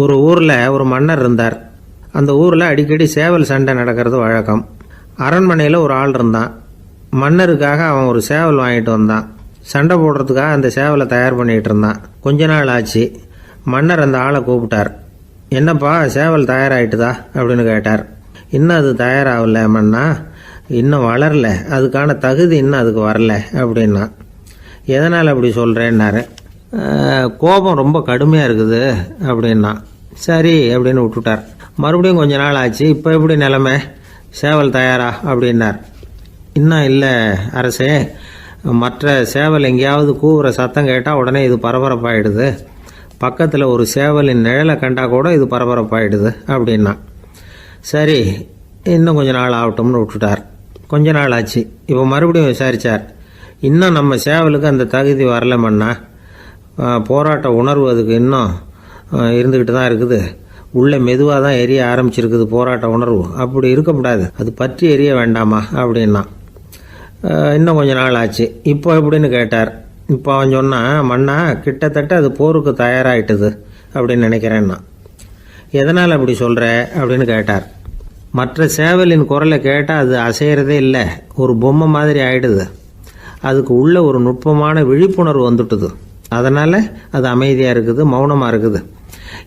ஒரு ஊரில் ஒரு மன்னர் இருந்தார். அந்த ஊரில் அடிக்கடி சேவல் சண்டை நடக்கிறது வழக்கம். அரண்மனையில் ஒரு ஆள் இருந்தான். மன்னருக்காக அவன் ஒரு சேவல் வாங்கிட்டு வந்தான். சண்டை போடுறதுக்காக அந்த சேவலை தயார் பண்ணிகிட்டு இருந்தான். கொஞ்ச நாள் ஆச்சு. மன்னர் அந்த ஆளை கூப்பிட்டார். என்னப்பா சேவல் தயாராகிட்டுதா அப்படின்னு கேட்டார். இன்னும் அது தயாராகல மன்னா, இன்னும் வளரல, அதுக்கான தகுதி இன்னும் அதுக்கு வரல அப்படின்னா. எதனால் அப்படி சொல்கிறேன்னாரு. கோபம் ரொம்ப கடுமையாக இருக்குது அப்படின்னா. சரி அப்படின்னு விட்டுட்டார். மறுபடியும் கொஞ்ச நாள் ஆச்சு. இப்போ எப்படி நிலைமை, சேவல் தயாரா அப்படின்னார். இன்னும் இல்லை அரசே, மற்ற சேவல் எங்கேயாவது கூவுற சத்தம் கேட்டால் உடனே இது பரபரப்பாயிடுது. பக்கத்தில் ஒரு சேவலின் நிழலை கண்டா கூட இது பரபரப்பாயிடுது அப்படின்னா. சரி இன்னும் கொஞ்ச நாள் ஆகட்டும்னு விட்டுட்டார். கொஞ்ச நாள் ஆச்சு. இப்போ மறுபடியும் விசாரித்தார். இன்னும் நம்ம சேவலுக்கு அந்த தகுதி வரலமன்னா, போராட்ட உணர்வு அதுக்கு இன்னும் இருந்துக்கிட்டு தான் இருக்குது. உள்ளே மெதுவாக தான் எரிய ஆரம்பிச்சிருக்குது போராட்ட உணர்வு. அப்படி இருக்கக்கூடாது, அது பற்றி எரிய வேண்டாமா அப்படின்னா. இன்னும் கொஞ்ச நாள் ஆச்சு. இப்போ எப்படின்னு கேட்டார். இப்போ அவன் சொன்னான், மன்னா கிட்டத்தட்ட அது போருக்கு தயாராகிட்டுது அப்படின்னு நினைக்கிறேன்னா. எதனால் அப்படி சொல்கிற அப்படின்னு கேட்டார். மற்ற சேவலின் குரலை கேட்டால் அது அசைகிறதே இல்லை, ஒரு பொம்மை மாதிரி ஆகிடுது. அதுக்கு உள்ள ஒரு நுட்பமான விழிப்புணர்வு வந்துட்டுது. அதனால் அது அமைதியாக இருக்குது, மௌனமாக இருக்குது.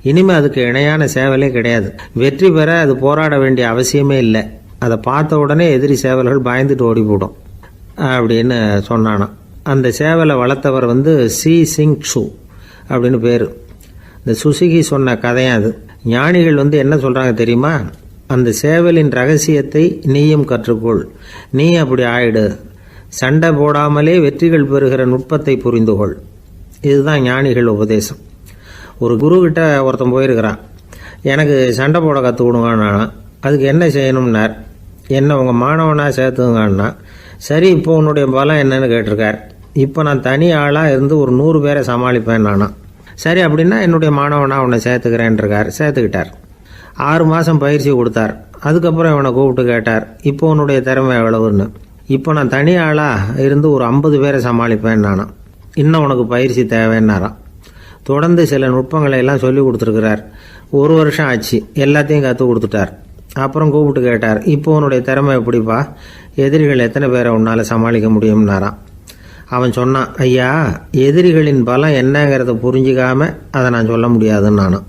இனிமேல் அதுக்கு இணையான சேவலே கிடையாது. வெற்றி பெற அது போராட வேண்டிய அவசியமே இல்லை. அதை பார்த்த உடனே எதிரி சேவல்கள் பயந்துட்டு ஓடி போடும் அப்படின்னு சொன்னானான். அந்த சேவலை வளர்த்தவர் சி சிங் சு அப்படின்னு பேர். இந்த சுசுகி சொன்ன கதையும் அது. ஞானிகள் என்ன சொல்கிறாங்க தெரியுமா? அந்த சேவலின் ரகசியத்தை நீயும் கற்றுக்கொள், நீ அப்படி ஆயிடு, சண்டை போடாமலே வெற்றிகள் பெறுகிற நுட்பத்தை புரிந்துகொள். இதுதான் ஞானிகள் உபதேசம். ஒரு குருக்கிட்ட ஒருத்தன் போயிருக்கிறான். எனக்கு சண்டை போட கற்றுக் கொடுங்கண்ணா. அதுக்கு என்ன செய்யணும்னார். என்ன உங்கள் மாணவனாக சேர்த்துங்கண்ணா. சரி இப்போ உன்னுடைய பலம் என்னன்னு கேட்டிருக்கார். இப்போ நான் தனி ஆளாக இருந்து ஒரு 100 பேரை சமாளிப்பேன் நானா. சரி அப்படின்னா என்னுடைய மாணவனாக உன்னை சேர்த்துக்கிறேன்ருக்கார். சேர்த்துக்கிட்டார். 6 மாதம் பயிற்சி கொடுத்தார். அதுக்கப்புறம் இவனை கூப்பிட்டு கேட்டார், இப்போ உன்னுடைய திறமை எவ்வளவுன்னு. இப்போ நான் தனி ஆளாக இருந்து ஒரு 50 பேரை சமாளிப்பேன் நானா. இன்னும் உனக்கு பயிற்சி தேவைன்னாராம். தொடர்ந்து சில நுட்பங்களை எல்லாம் சொல்லி கொடுத்துருக்கிறார். 1 வருஷம் ஆச்சு. எல்லாத்தையும் கற்றுக் கொடுத்துட்டார். அப்புறம் கூப்பிட்டு கேட்டார், இப்போ உன்னுடைய திறமை எப்படிப்பா, எதிரிகள் எத்தனை பேரை உன்னால் சமாளிக்க முடியும்னாராம். அவன் சொன்னான், ஐயா எதிரிகளின் பலம் என்னங்கிறத புரிஞ்சிக்காம அதை நான் சொல்ல முடியாதுன்னு நானும்.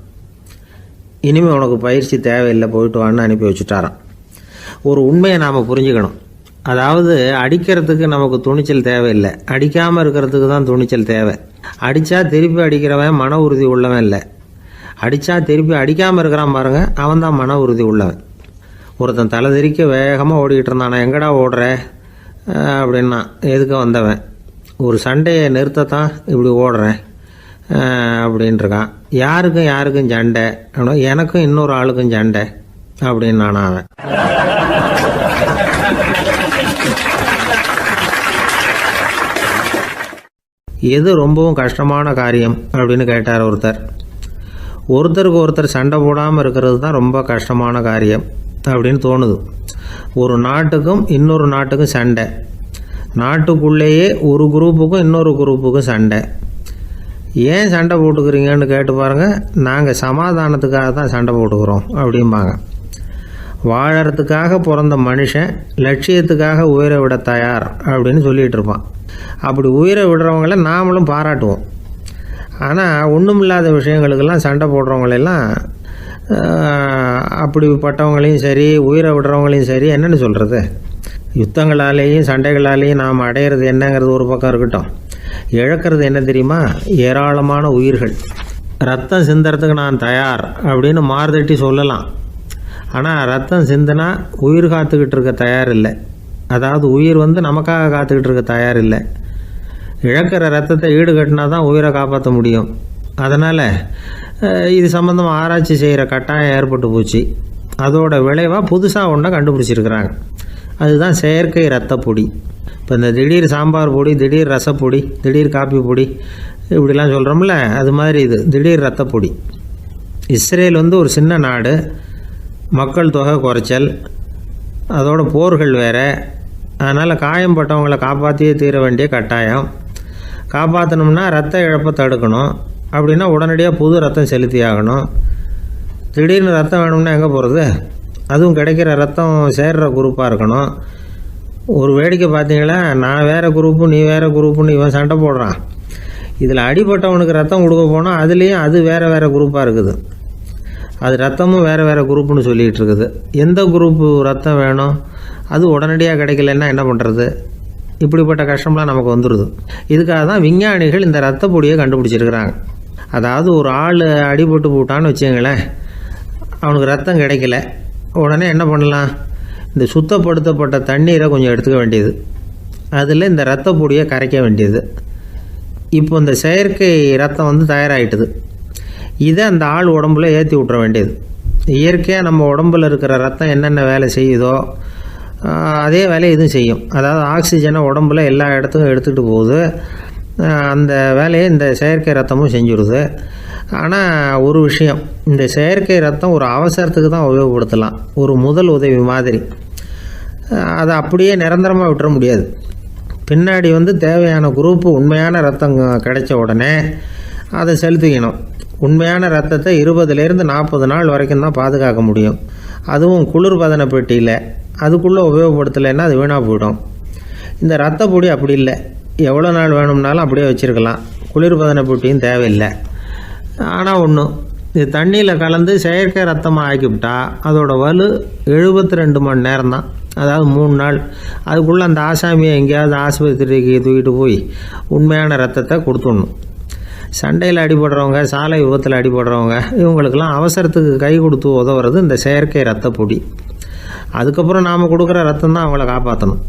இனிமேல் உனக்கு பயிற்சி தேவையில்லை, போயிட்டு வான்னு அனுப்பி வச்சுட்டாரான். ஒரு உண்மையை நாம் புரிஞ்சுக்கணும். அதாவது அடிக்கிறதுக்கு நமக்கு துணிச்சல் தேவையில்லை, அடிக்காமல் இருக்கிறதுக்கு தான் துணிச்சல் தேவை. அடித்தா திருப்பி அடிக்கிறவன் மன உறுதி உள்ளவன் இல்லை, அடித்தா திருப்பி அடிக்காமல் இருக்கிறான் பாருங்க, அவன் தான் மன உறுதி உள்ளவன். ஒருத்தன் தலை திரிக்க வேகமாக ஓடிக்கிட்டு இருந்தான். நான் எங்கடா ஓடுற அப்படின்னா, எதுக்கு வந்தவன், ஒரு சண்டையை நிறுத்தத்தான் இப்படி ஓடுறேன் அப்படின்ட்டுருக்கான். யாருக்கும் சண்டை, எனக்கும் இன்னொரு ஆளுக்கும் சண்டை அப்படின்னு நானா அவன். எது ரொம்பவும் கஷ்டமான காரியம் அப்படின்னு கேட்டார் ஒருத்தர். ஒருத்தருக்கு ஒருத்தர் சண்டை போடாமல் இருக்கிறது தான் ரொம்ப கஷ்டமான காரியம் அப்படின்னு தோணுது. ஒரு நாட்டுக்கும் இன்னொரு நாட்டுக்கும் சண்டை, நாட்டுக்குள்ளேயே ஒரு குரூப்புக்கும் இன்னொரு குரூப்புக்கும் சண்டை. ஏன் சண்டை போட்டுக்கிறீங்கன்னு கேட்டு பாருங்கள். நாங்கள் சமாதானத்துக்காக தான் சண்டை போட்டுக்கிறோம் அப்படிம்பாங்க. வாழறதுக்காக பிறந்த மனுஷன் லட்சியத்துக்காக உயிரை விட தயார் அப்படின்னு சொல்லிகிட்டு இருப்பான். அப்படி உயிரை விடுறவங்கள நாமளும் பாராட்டுவோம். ஆனால் ஒன்றுமில்லாத விஷயங்களுக்கெல்லாம் சண்டை போடுறவங்களெல்லாம், அப்படிப்பட்டவங்களையும் சரி உயிரை விடுறவங்களையும் சரி என்னென்னு சொல்கிறது, யுத்தங்களாலேயும் சண்டைகளாலேயும் நாம் அடையிறது என்னங்கிறது ஒரு பக்கம் இருக்கட்டும், இழக்கிறது என்ன தெரியுமா, ஏராளமான உயிர்கள். ரத்தம் சிந்துறதுக்கு நான் தயார் அப்படின்னு மார்தட்டி சொல்லலாம். ஆனால் ரத்தம் சிந்தினா உயிர் காத்துக்கிட்டு இருக்க தயார் இல்லை. அதாவது உயிர் நமக்காக காத்துக்கிட்டு இருக்க தயார் இல்லை. இழக்கிற ரத்தத்தை ஈடுகட்டினா தான் உயிரை காப்பாற்ற முடியும். அதனால் இது சம்மந்தமாக ஆராய்ச்சி செய்கிற கட்டாயம் ஏற்பட்டு போச்சு. அதோட விளைவாக புதுசாக ஒன்றை கண்டுபிடிச்சிருக்கிறாங்க. அதுதான் செயற்கை ரத்த பொடி. இப்போ இந்த திடீர் சாம்பார் பொடி, திடீர் ரசப்பொடி, திடீர் காப்பி பொடி இப்படிலாம் சொல்கிறோம்ல, அது மாதிரி இது திடீர் ரத்த பொடி. இஸ்ரேல் ஒரு சின்ன நாடு, மக்கள் தொகை குறைச்சல், அதோட போர்கள் வேறு. அதனால் காயம்பட்டவங்களை காப்பாற்றியே தீர வேண்டிய கட்டாயம். காப்பாற்றணும்னா ரத்த இழப்பை தடுக்கணும். அப்படின்னா உடனடியாக புது ரத்தம் செலுத்தி ஆகணும். திடீர்னு ரத்தம் வேணும்னா எங்கே போகிறது? அதுவும் கிடைக்கிற ரத்தம் சேர்கிற குரூப்பாக இருக்கணும். ஒரு வேடிக்கை பார்த்தீங்களா, நான் வேறு குரூப்பு நீ வேறு குரூப்புன்னு இவன் சண்டை போடுறான். இதில் அடிபட்டவனுக்கு ரத்தம் கொடுக்க போனால் அதுலேயும் அது வேறு வேறு குரூப்பாக இருக்குது. அது ரத்தமும் வேறு வேறு குரூப்புன்னு சொல்லிகிட்டு இருக்குது. எந்த குரூப்பு ரத்தம் வேணும்? அது உடனடியாக கிடைக்கலன்னா என்ன பண்ணுறது? இப்படிப்பட்ட கஷ்டம்லாம் நமக்கு வந்துடுது. இதுக்காக தான் விஞ்ஞானிகள் இந்த ரத்த பொடியை கண்டுபிடிச்சிருக்கிறாங்க. அதாவது ஒரு ஆள் அடிபட்டு போட்டான்னு வச்சுங்களேன், அவனுக்கு ரத்தம் கிடைக்கல, உடனே என்ன பண்ணலாம்? இந்த சுத்தப்படுத்தப்பட்ட தண்ணீரை கொஞ்சம் எடுத்துக்க வேண்டியது, அதில் இந்த ரத்த பொடியை கரைக்க வேண்டியது. இப்போ இந்த செயற்கை ரத்தம் வந்து தயாராகிட்டுது. இதை அந்த ஆள் உடம்புல ஏற்றி விட்ற வேண்டியது. இயற்கையாக நம்ம உடம்பில் இருக்கிற ரத்தம் என்னென்ன வேலை செய்யுதோ அதே வேலையை இதுவும் செய்யும். அதாவது ஆக்சிஜனை உடம்புல எல்லா இடத்துக்கும் எடுத்துகிட்டு போகுது. அந்த வேலையை இந்த செயற்கை ரத்தமும் செஞ்சுடுது. ஆனால் ஒரு விஷயம், இந்த செயற்கை ரத்தம் ஒரு அவசரத்துக்கு தான் உபயோகப்படுத்தலாம், ஒரு முதல் உதவி மாதிரி. அதை அப்படியே நிரந்தரமாக விட்டுற முடியாது. பின்னாடி வந்து தேவையான குரூப்பு உண்மையான ரத்தம் கிடைச்ச உடனே அதை செலுத்திக்கணும். உண்மையான ரத்தத்தை 20லேருந்து 40 நாள் வரைக்கும் தான் பாதுகாக்க முடியும். அதுவும் குளிர்பதன பெட்டியில். அதுக்குள்ளே உபயோகப்படுத்தலைன்னா அது வீணாக போயிடும். இந்த ரத்த பொடி அப்படி இல்லை, எவ்வளோ நாள் வேணும்னாலும் அப்படியே வச்சுருக்கலாம். குளிர்பதன பெட்டியும் தேவையில்லை. ஆனால் ஒன்று, இது தண்ணியில் கலந்து செயற்கை ரத்தமாக ஆக்கிவிட்டா அதோட வலு 72 மணி நேரம் தான். அதாவது 3 நாள். அதுக்குள்ளே அந்த ஆசாமியை எங்கேயாவது ஆஸ்பத்திரிக்கு தூக்கிட்டு போய் உண்மையான ரத்தத்தை கொடுத்துடணும். சண்டையில் அடிபடுறவங்க, சாலை விபத்தில் அடிபடுறவங்க, இவங்களுக்கெல்லாம் அவசரத்துக்கு கை கொடுத்து உதவுறது இந்த செயற்கை ரத்த பொடி. அதுக்கப்புறம் நாம் கொடுக்குற ரத்தம் தான் அவங்கள காப்பாற்றணும்.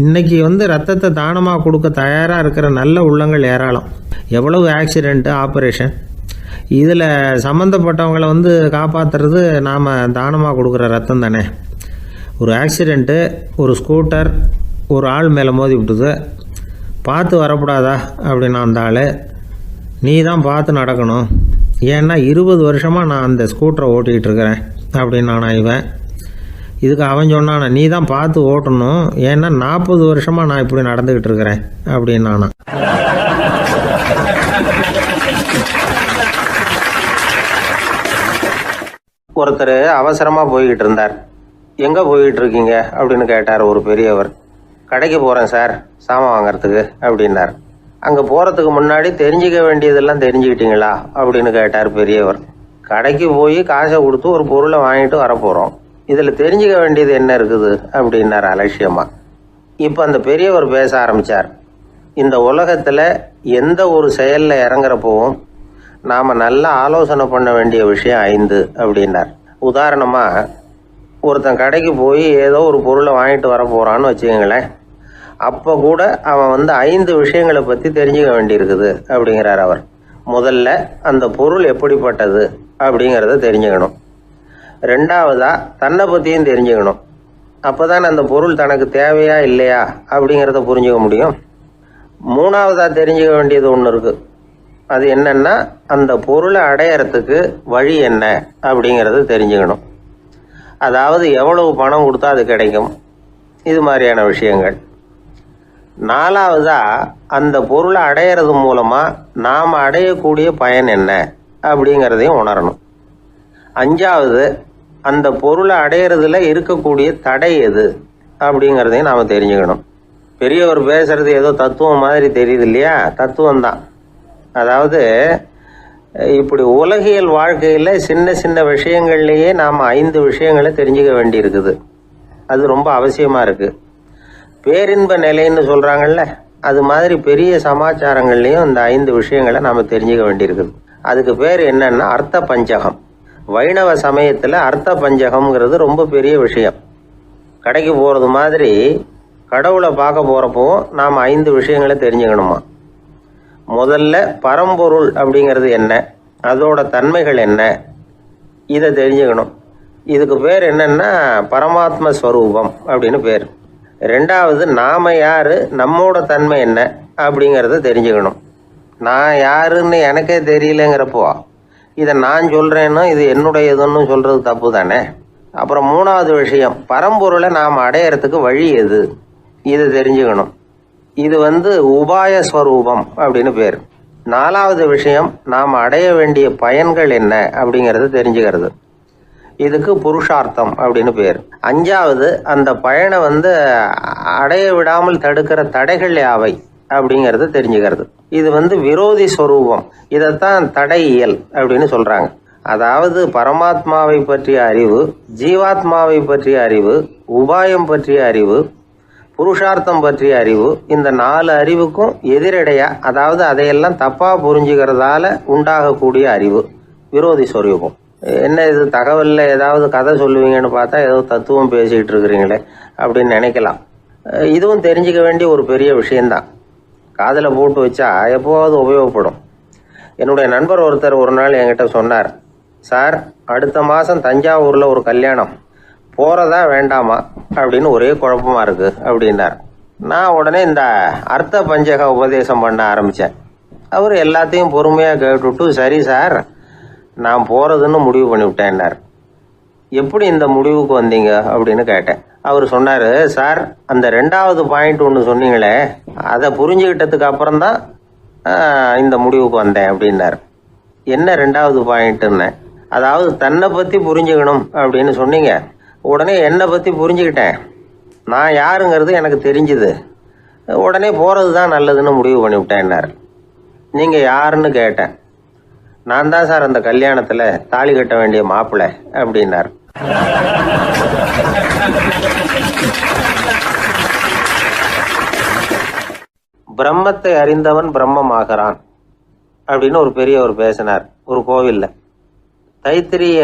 இன்றைக்கி வந்து ரத்தத்தை தானமாக கொடுக்க தயாராக இருக்கிற நல்ல உள்ளங்கள் ஏராளம். எவ்வளவு ஆக்சிடெண்ட்டு, ஆப்ரேஷன், இதில் சம்மந்தப்பட்டவங்களை வந்து காப்பாற்றுறது நாம் தானமாக கொடுக்குற ரத்தம் தானே. ஒரு ஆக்சிடெண்ட்டு, ஒரு ஸ்கூட்டர் ஒரு ஆள் மேலே மோதி விட்டுது, பார்த்து வரக்கூடாதா அப்படின்னா அந்த ஆள், நீ தான் பார்த்து நடக்கணும், ஏன்னா 20 வருஷமாக நான் அந்த ஸ்கூட்டரை ஓட்டிகிட்டு இருக்கிறேன் அப்படின்னு நான் இவன். இதுக்கு அவன் சொன்னான், நீ தான் பார்த்து ஓட்டணும், ஏன்னா 40 வருஷமாக நான் இப்படி நடந்துக்கிட்டு இருக்கிறேன் அப்படின்னு நானா. ஒருத்தர் அவசரமாக போய்கிட்டு இருந்தார். எங்கே போய்கிட்டு இருக்கீங்க அப்படின்னு கேட்டார் ஒரு பெரியவர். கடைக்கு போகிறேன் சார், சாமான் வாங்கிறதுக்கு அப்படின்னார். அங்கே போகிறதுக்கு முன்னாடி தெரிஞ்சிக்க வேண்டியதெல்லாம் தெரிஞ்சுக்கிட்டீங்களா அப்படின்னு கேட்டார் பெரியவர். கடைக்கு போய் காசை கொடுத்து ஒரு பொருளை வாங்கிட்டு வரப்போகிறோம், இதில் தெரிஞ்சிக்க வேண்டியது என்ன இருக்குது அப்படின்னார் அலட்சியமாக. இப்போ அந்த பெரியவர் பேச ஆரம்பித்தார். இந்த உலகத்தில் எந்த ஒரு செயலில் இறங்குறப்போவும் நாம் நல்லா ஆலோசனை பண்ண வேண்டிய விஷயம் 5 அப்படின்னார். உதாரணமாக, ஒருத்தன் கடைக்கு போய் ஏதோ ஒரு பொருளை வாங்கிட்டு வர போகிறான்னு வச்சுக்கோங்களேன். அப்போ கூட அவன் வந்து 5 விஷயங்களை பற்றி தெரிஞ்சுக்க வேண்டியிருக்குது அப்படிங்கிறார் அவர். முதல்ல அந்த பொருள் எப்படிப்பட்டது அப்படிங்கிறத தெரிஞ்சுக்கணும். 2வதாக தன்னை பற்றியும் தெரிஞ்சுக்கணும். அப்போ தான் அந்த பொருள் தனக்கு தேவையா இல்லையா அப்படிங்கிறத புரிஞ்சுக்க முடியும். 3வதாக தெரிஞ்சுக்க வேண்டியது ஒன்று இருக்குது. அது என்னன்னா, அந்த பொருளை அடையறதுக்கு வழி என்ன அப்படிங்கிறது தெரிஞ்சுக்கணும். அதாவது எவ்வளவு பணம் கொடுத்தா அது கிடைக்கும், இது மாதிரியான விஷயங்கள். 4வதாக அந்த பொருளை அடையிறது மூலமாக நாம் அடையக்கூடிய பயன் என்ன அப்படிங்கிறதையும் உணரணும். 5வது, அந்த பொருளை அடையிறதுல இருக்கக்கூடிய தடை எது அப்படிங்கிறதையும் நாம் தெரிஞ்சுக்கணும். பெரியவர் பேசுறது ஏதோ தத்துவம் மாதிரி தெரியுது இல்லையா? தத்துவம் தான். அதாவது இப்படி உலகியல் வாழ்க்கையில் சின்ன சின்ன விஷயங்கள்லேயே நாம் 5 விஷயங்களை தெரிஞ்சுக்க வேண்டி இருக்குது. அது ரொம்ப அவசியமாக இருக்குது. பேரின்ப நிலைன்னு சொல்கிறாங்கல்ல, அது மாதிரி பெரிய சமாச்சாரங்கள்லேயும் இந்த 5 விஷயங்களை நாம் தெரிஞ்சுக்க வேண்டியிருக்குது. அதுக்கு பேர் என்னன்னா அர்த்த பஞ்சகம். வைணவ சமயத்தில் அர்த்த பஞ்சகம்ங்கிறது ரொம்ப பெரிய விஷயம். கடைக்கு போகிறது மாதிரி கடவுளை பார்க்க போகிறப்போ நாம் 5 விஷயங்களை தெரிஞ்சுக்கணுமா. முதல்ல பரம்பொருள் அப்படிங்கிறது என்ன, அதோட தன்மைகள் என்ன, இதை தெரிஞ்சுக்கணும். இதுக்கு பேர் என்னன்னா பரமாத்ம ஸ்வரூபம் அப்படின்னு பேர். 2வது, நாம யாரு, நம்மோட தன்மை என்ன அப்படிங்கிறத தெரிஞ்சுக்கணும். நான் யாருன்னு எனக்கே தெரியலங்கிறப்போ இதை நான் சொல்கிறேன்னு இது என்னுடையதுன்னு சொல்கிறது தப்பு தானே. அப்புறம் 3வது விஷயம், பரம்பொருளை நாம் அடையிறதுக்கு வழி எது, இதை தெரிஞ்சுக்கணும். இது வந்து உபாய ஸ்வரூபம் அப்படின்னு பேர். 4வது விஷயம், நாம் அடைய வேண்டிய பயன்கள் என்ன அப்படிங்கிறது தெரிஞ்சுக்கிறது. இதுக்கு புருஷார்த்தம் அப்படின்னு பேர். 5வது, அந்த பயனை அடைய விடாமல் தடுக்கிற தடைகள் யாவை அப்படிங்கிறது தெரிஞ்சுக்கிறது. இது விரோதி ஸ்வரூபம். இதைத்தான் தடையியல் அப்படின்னு சொல்றாங்க. அதாவது பரமாத்மாவை பற்றிய அறிவு, ஜீவாத்மாவை பற்றிய அறிவு, உபாயம் பற்றிய அறிவு, புருஷார்த்தம் பற்றிய அறிவு, இந்த 4 அறிவுக்கும் எதிரடையா, அதாவது அதையெல்லாம் தப்பா புரிஞ்சுக்கிறதால உண்டாகக்கூடிய அறிவு விரோதி ஸ்வரூபம். என்ன இது தகவல்ல ஏதாவது கதை சொல்லுவீங்கன்னு பார்த்தா ஏதோ தத்துவம் பேசிக்கிட்டு இருக்கிறீங்களே அப்படின்னு நினைக்கலாம். இதுவும் தெரிஞ்சுக்க வேண்டிய ஒரு பெரிய விஷயம்தான். காதில் போட்டு வச்சா எப்போவாவது உபயோகப்படும். என்னுடைய நண்பர் ஒருத்தர் ஒரு நாள் என்கிட்ட சொன்னார், சார், அடுத்த மாதம் தஞ்சாவூரில் ஒரு கல்யாணம், போகிறதா வேண்டாமா அப்படின்னு ஒரே குழப்பமாக இருக்குது அப்படின்னார். நான் உடனே இந்த அர்த்த பஞ்சக உபதேசம் பண்ண ஆரம்பித்தேன். அவர் எல்லாத்தையும் பொறுமையாக கேட்டுவிட்டு, சரி சார், நான் போகிறதுன்னு முடிவு பண்ணிவிட்டேன்னார். எப்படி இந்த முடிவுக்கு வந்தீங்க அப்படின்னு கேட்டேன். அவர் சொன்னார், சார், அந்த 2வது பாயிண்ட் ஒன்று சொன்னீங்களே, அதை புரிஞ்சுக்கிட்டதுக்கு அப்புறம்தான் இந்த முடிவுக்கு வந்தேன் அப்படின்னார். என்ன 2வது பாயிண்ட்டுன்னு? அதாவது தன்னை பற்றி புரிஞ்சுக்கணும் அப்படின்னு சொன்னீங்க. உடனே என்னை பற்றி புரிஞ்சுக்கிட்டேன், நான் யாருங்கிறது எனக்கு தெரிஞ்சுது, உடனே போகிறது தான் நல்லதுன்னு முடிவு பண்ணிவிட்டேன்னார். நீங்கள் யாருன்னு கேட்டேன். நான் தான் சார் அந்த கல்யாணத்தில் தாலி கட்ட வேண்டிய மாப்பிள்ளை அப்படின்னார். பிரம்மத்தை அறிந்தவன் பிரம்மமாகிறான் அப்படின்னு ஒரு பெரியவர் பேசினார் ஒரு கோவிலில். தைத்திரிய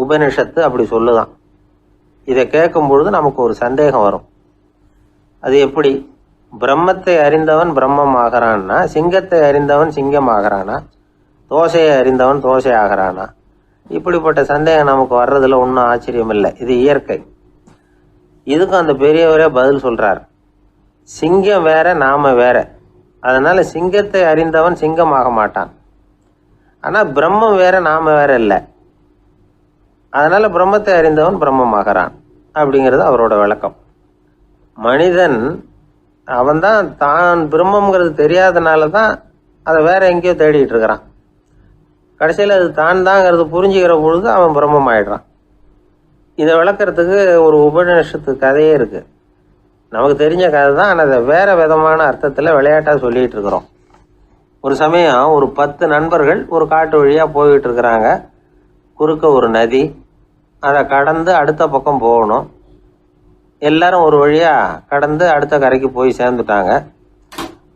உபனிஷத்து அப்படி சொல்லுதான். இதை கேட்கும் பொழுது நமக்கு ஒரு சந்தேகம் வரும். அது எப்படி? பிரம்மத்தை அறிந்தவன் பிரம்மம் ஆகிறான்னா, சிங்கத்தை அறிந்தவன் சிங்கம் ஆகிறானா, தோசையை அறிந்தவன் தோசை ஆகிறானா? இப்படிப்பட்ட சந்தேகம் நமக்கு வர்றதுல ஒன்றும் ஆச்சரியம் இல்லை. இது இயற்கை. இதுக்கும் அந்த பெரியவரே பதில் சொல்றார். சிங்கம் வேற, நாம வேற. அதனால சிங்கத்தை அறிந்தவன் சிங்கம் ஆக மாட்டான். ஆனா பிரம்மம் வேற, நாம வேற இல்லை. அதனால பிரம்மத்தை அறிந்தவன் பிரம்மமாகிறான் அப்படிங்கிறது அவரோட விளக்கம். மனிதன் அவன்தான் தான் பிரம்மங்கிறது தெரியாதனால தான் அதை வேற எங்கேயோ தேடிட்டு இருக்கிறான். கடைசியில் அது தான் தாங்கிறது புரிஞ்சுக்கிற பொழுது அவன் பிரம்மம் ஆயிடுறான். இதை விளக்கிறதுக்கு ஒரு உபநிஷத்து கதையே இருக்கு. நமக்கு தெரிஞ்ச கதை தான், ஆனால் அதை வேற விதமான அர்த்தத்தில் விளையாட்டாக சொல்லிட்டு இருக்கிறோம். ஒரு சமயம் ஒரு 10 நண்பர்கள் ஒரு காட்டு வழியாக போய்கிட்டு இருக்கிறாங்க. குறுக்க ஒரு நதி, அதை கடந்து அடுத்த பக்கம் போகணும். எல்லாரும் ஒரு வழியாக கடந்து அடுத்த கரைக்கு போய் சேர்ந்துட்டாங்க.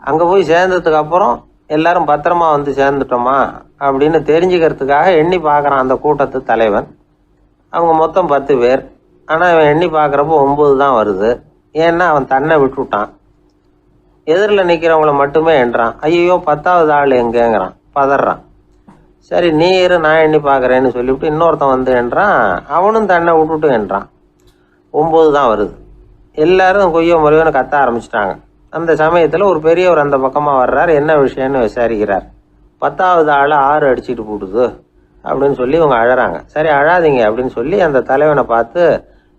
அங்கே போய் சேர்ந்ததுக்கு அப்புறம் எல்லாரும் பத்திரமா சேர்ந்துட்டோமா அப்படின்னு தெரிஞ்சுக்கிறதுக்காக எண்ணி பார்க்குறான் அந்த கூட்டத்து தலைவன். அவங்க மொத்தம் 10 பேர். ஆனால் அவன் எண்ணி பார்க்குறப்போ 9 தான் வருது. ஏன்னா அவன் தன்னை விட்டுவிட்டான். எதிரில் நிற்கிறவங்கள மட்டுமே எண்றான். ஐயோ 10வது ஆள் எங்கேங்கிறான், பதறான். சரி நீ இரு, நான் எண்ணி பார்க்குறேன்னு சொல்லிவிட்டு இன்னொருத்தன் எண்றான். அவனும் தன்னை விட்டுட்டு எண்றான். 9 தான் வருது. எல்லாரும் கொய்யோ முறையோன்னு கத்த ஆரம்பிச்சிட்டாங்க. அந்த சமயத்தில் ஒரு பெரியவர் அந்த பக்கமாக வர்றார். என்ன விஷயம்னு விசாரிக்கிறார். 10வது ஆள் 6 அடிச்சுட்டு போட்டுது அப்படின்னு சொல்லி இவங்க அழறாங்க. சரி அழாதீங்க அப்படின்னு சொல்லி அந்த தலைவனை பார்த்து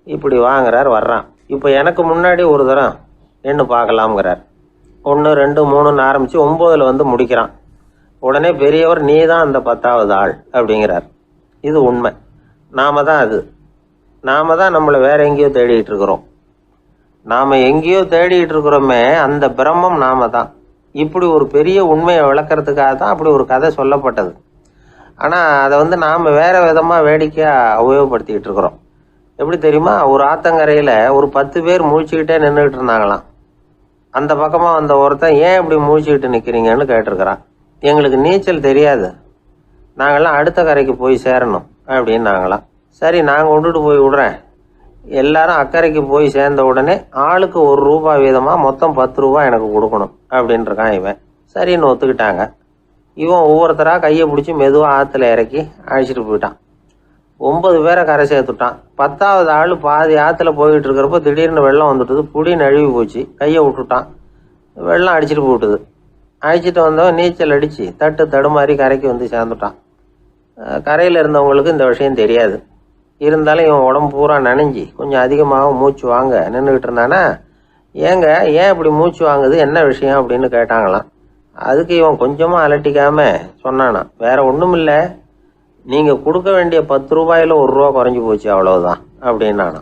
இப்படி வாங்குறார். வர்றான். இப்போ எனக்கு முன்னாடி ஒரு தரம் எண்ணு பார்க்கலாம்ங்கிறார். 1 2 3ன்னு ஆரம்பித்து 9ல் முடிக்கிறான். உடனே பெரியவர், நீ தான் அந்த 10வது ஆள் அப்படிங்கிறார். இது உண்மை. நாம தான் அது. நாம தான் நம்மளை வேற எங்கேயோ தேடிட்டு இருக்கிறோம். நாம எங்கேயோ தேடிட்டு இருக்கிறோமே, அந்த பிரம்மம் நாம தான். இப்படி ஒரு பெரிய உண்மையை விளக்கிறதுக்காக தான் அப்படி ஒரு கதை சொல்லப்பட்டது. ஆனால் அதை நாம் வேற விதமாக வேடிக்கையாக உபயோகப்படுத்திக்கிட்டு இருக்கிறோம். எப்படி தெரியுமா? ஒரு ஆத்தங்கரையில் ஒரு 10 பேர் முழிச்சுக்கிட்டே நின்றுக்கிட்டு இருந்தாங்களாம். அந்த பக்கமாக வந்த ஒருத்தன், ஏன் இப்படி முழிச்சுக்கிட்டு நிற்கிறீங்கன்னு கேட்டிருக்கிறான். எங்களுக்கு நீச்சல் தெரியாது, நாங்கள்லாம் அடுத்த கரைக்கு போய் சேரணும் அப்படின்னு நாங்களாம். சரி நான் கொண்டுட்டு போய் விடுறேன். எல்லாரும் அக்கறைக்கு போய் சேர்ந்த உடனே ஆளுக்கு ₹1 வீதமாக மொத்தம் ₹10 எனக்கு கொடுக்கணும் அப்படின்ட்டுருக்கான் இவன். சரின்னு ஒத்துக்கிட்டாங்க. இவன் ஒவ்வொருத்தராக கையை பிடிச்சி மெதுவாக ஆற்றுல இறக்கி அழைச்சிட்டு போயிட்டான். 9 பேரை கரை சேர்த்துட்டான். 10வது ஆள் பாதி ஆற்றுல போயிட்டு இருக்கிறப்போ திடீர்னு வெள்ளம் வந்துட்டுது. புடி நழுவி போச்சு. கையை விட்டுட்டான். வெள்ளம் அடிச்சுட்டு போட்டுது. அழைச்சிட்டு வந்தவன் நீச்சல் அடித்து தட்டு தடுமாறி கரைக்கு சேர்ந்துட்டான். கரையில் இருந்தவங்களுக்கு இந்த விஷயம் தெரியாது. இருந்தாலும் இவன் உடம்பு பூரா நனைஞ்சி கொஞ்சம் அதிகமாக மூச்சு வாங்க நின்றுக்கிட்டு இருந்தானா, ஏன் இப்படி மூச்சு வாங்குது, என்ன விஷயம் அப்படின்னு கேட்டாங்களாம். அதுக்கு இவன் கொஞ்சமா அலட்டிக்காம சொன்னானா, வேற ஒண்ணும் இல்ல, நீங்க கொடுக்க வேண்டிய 10 ரூபாயில 1 ரூபா குறைஞ்சு போச்சு, அவ்வளவுதான் அப்படின்னானா.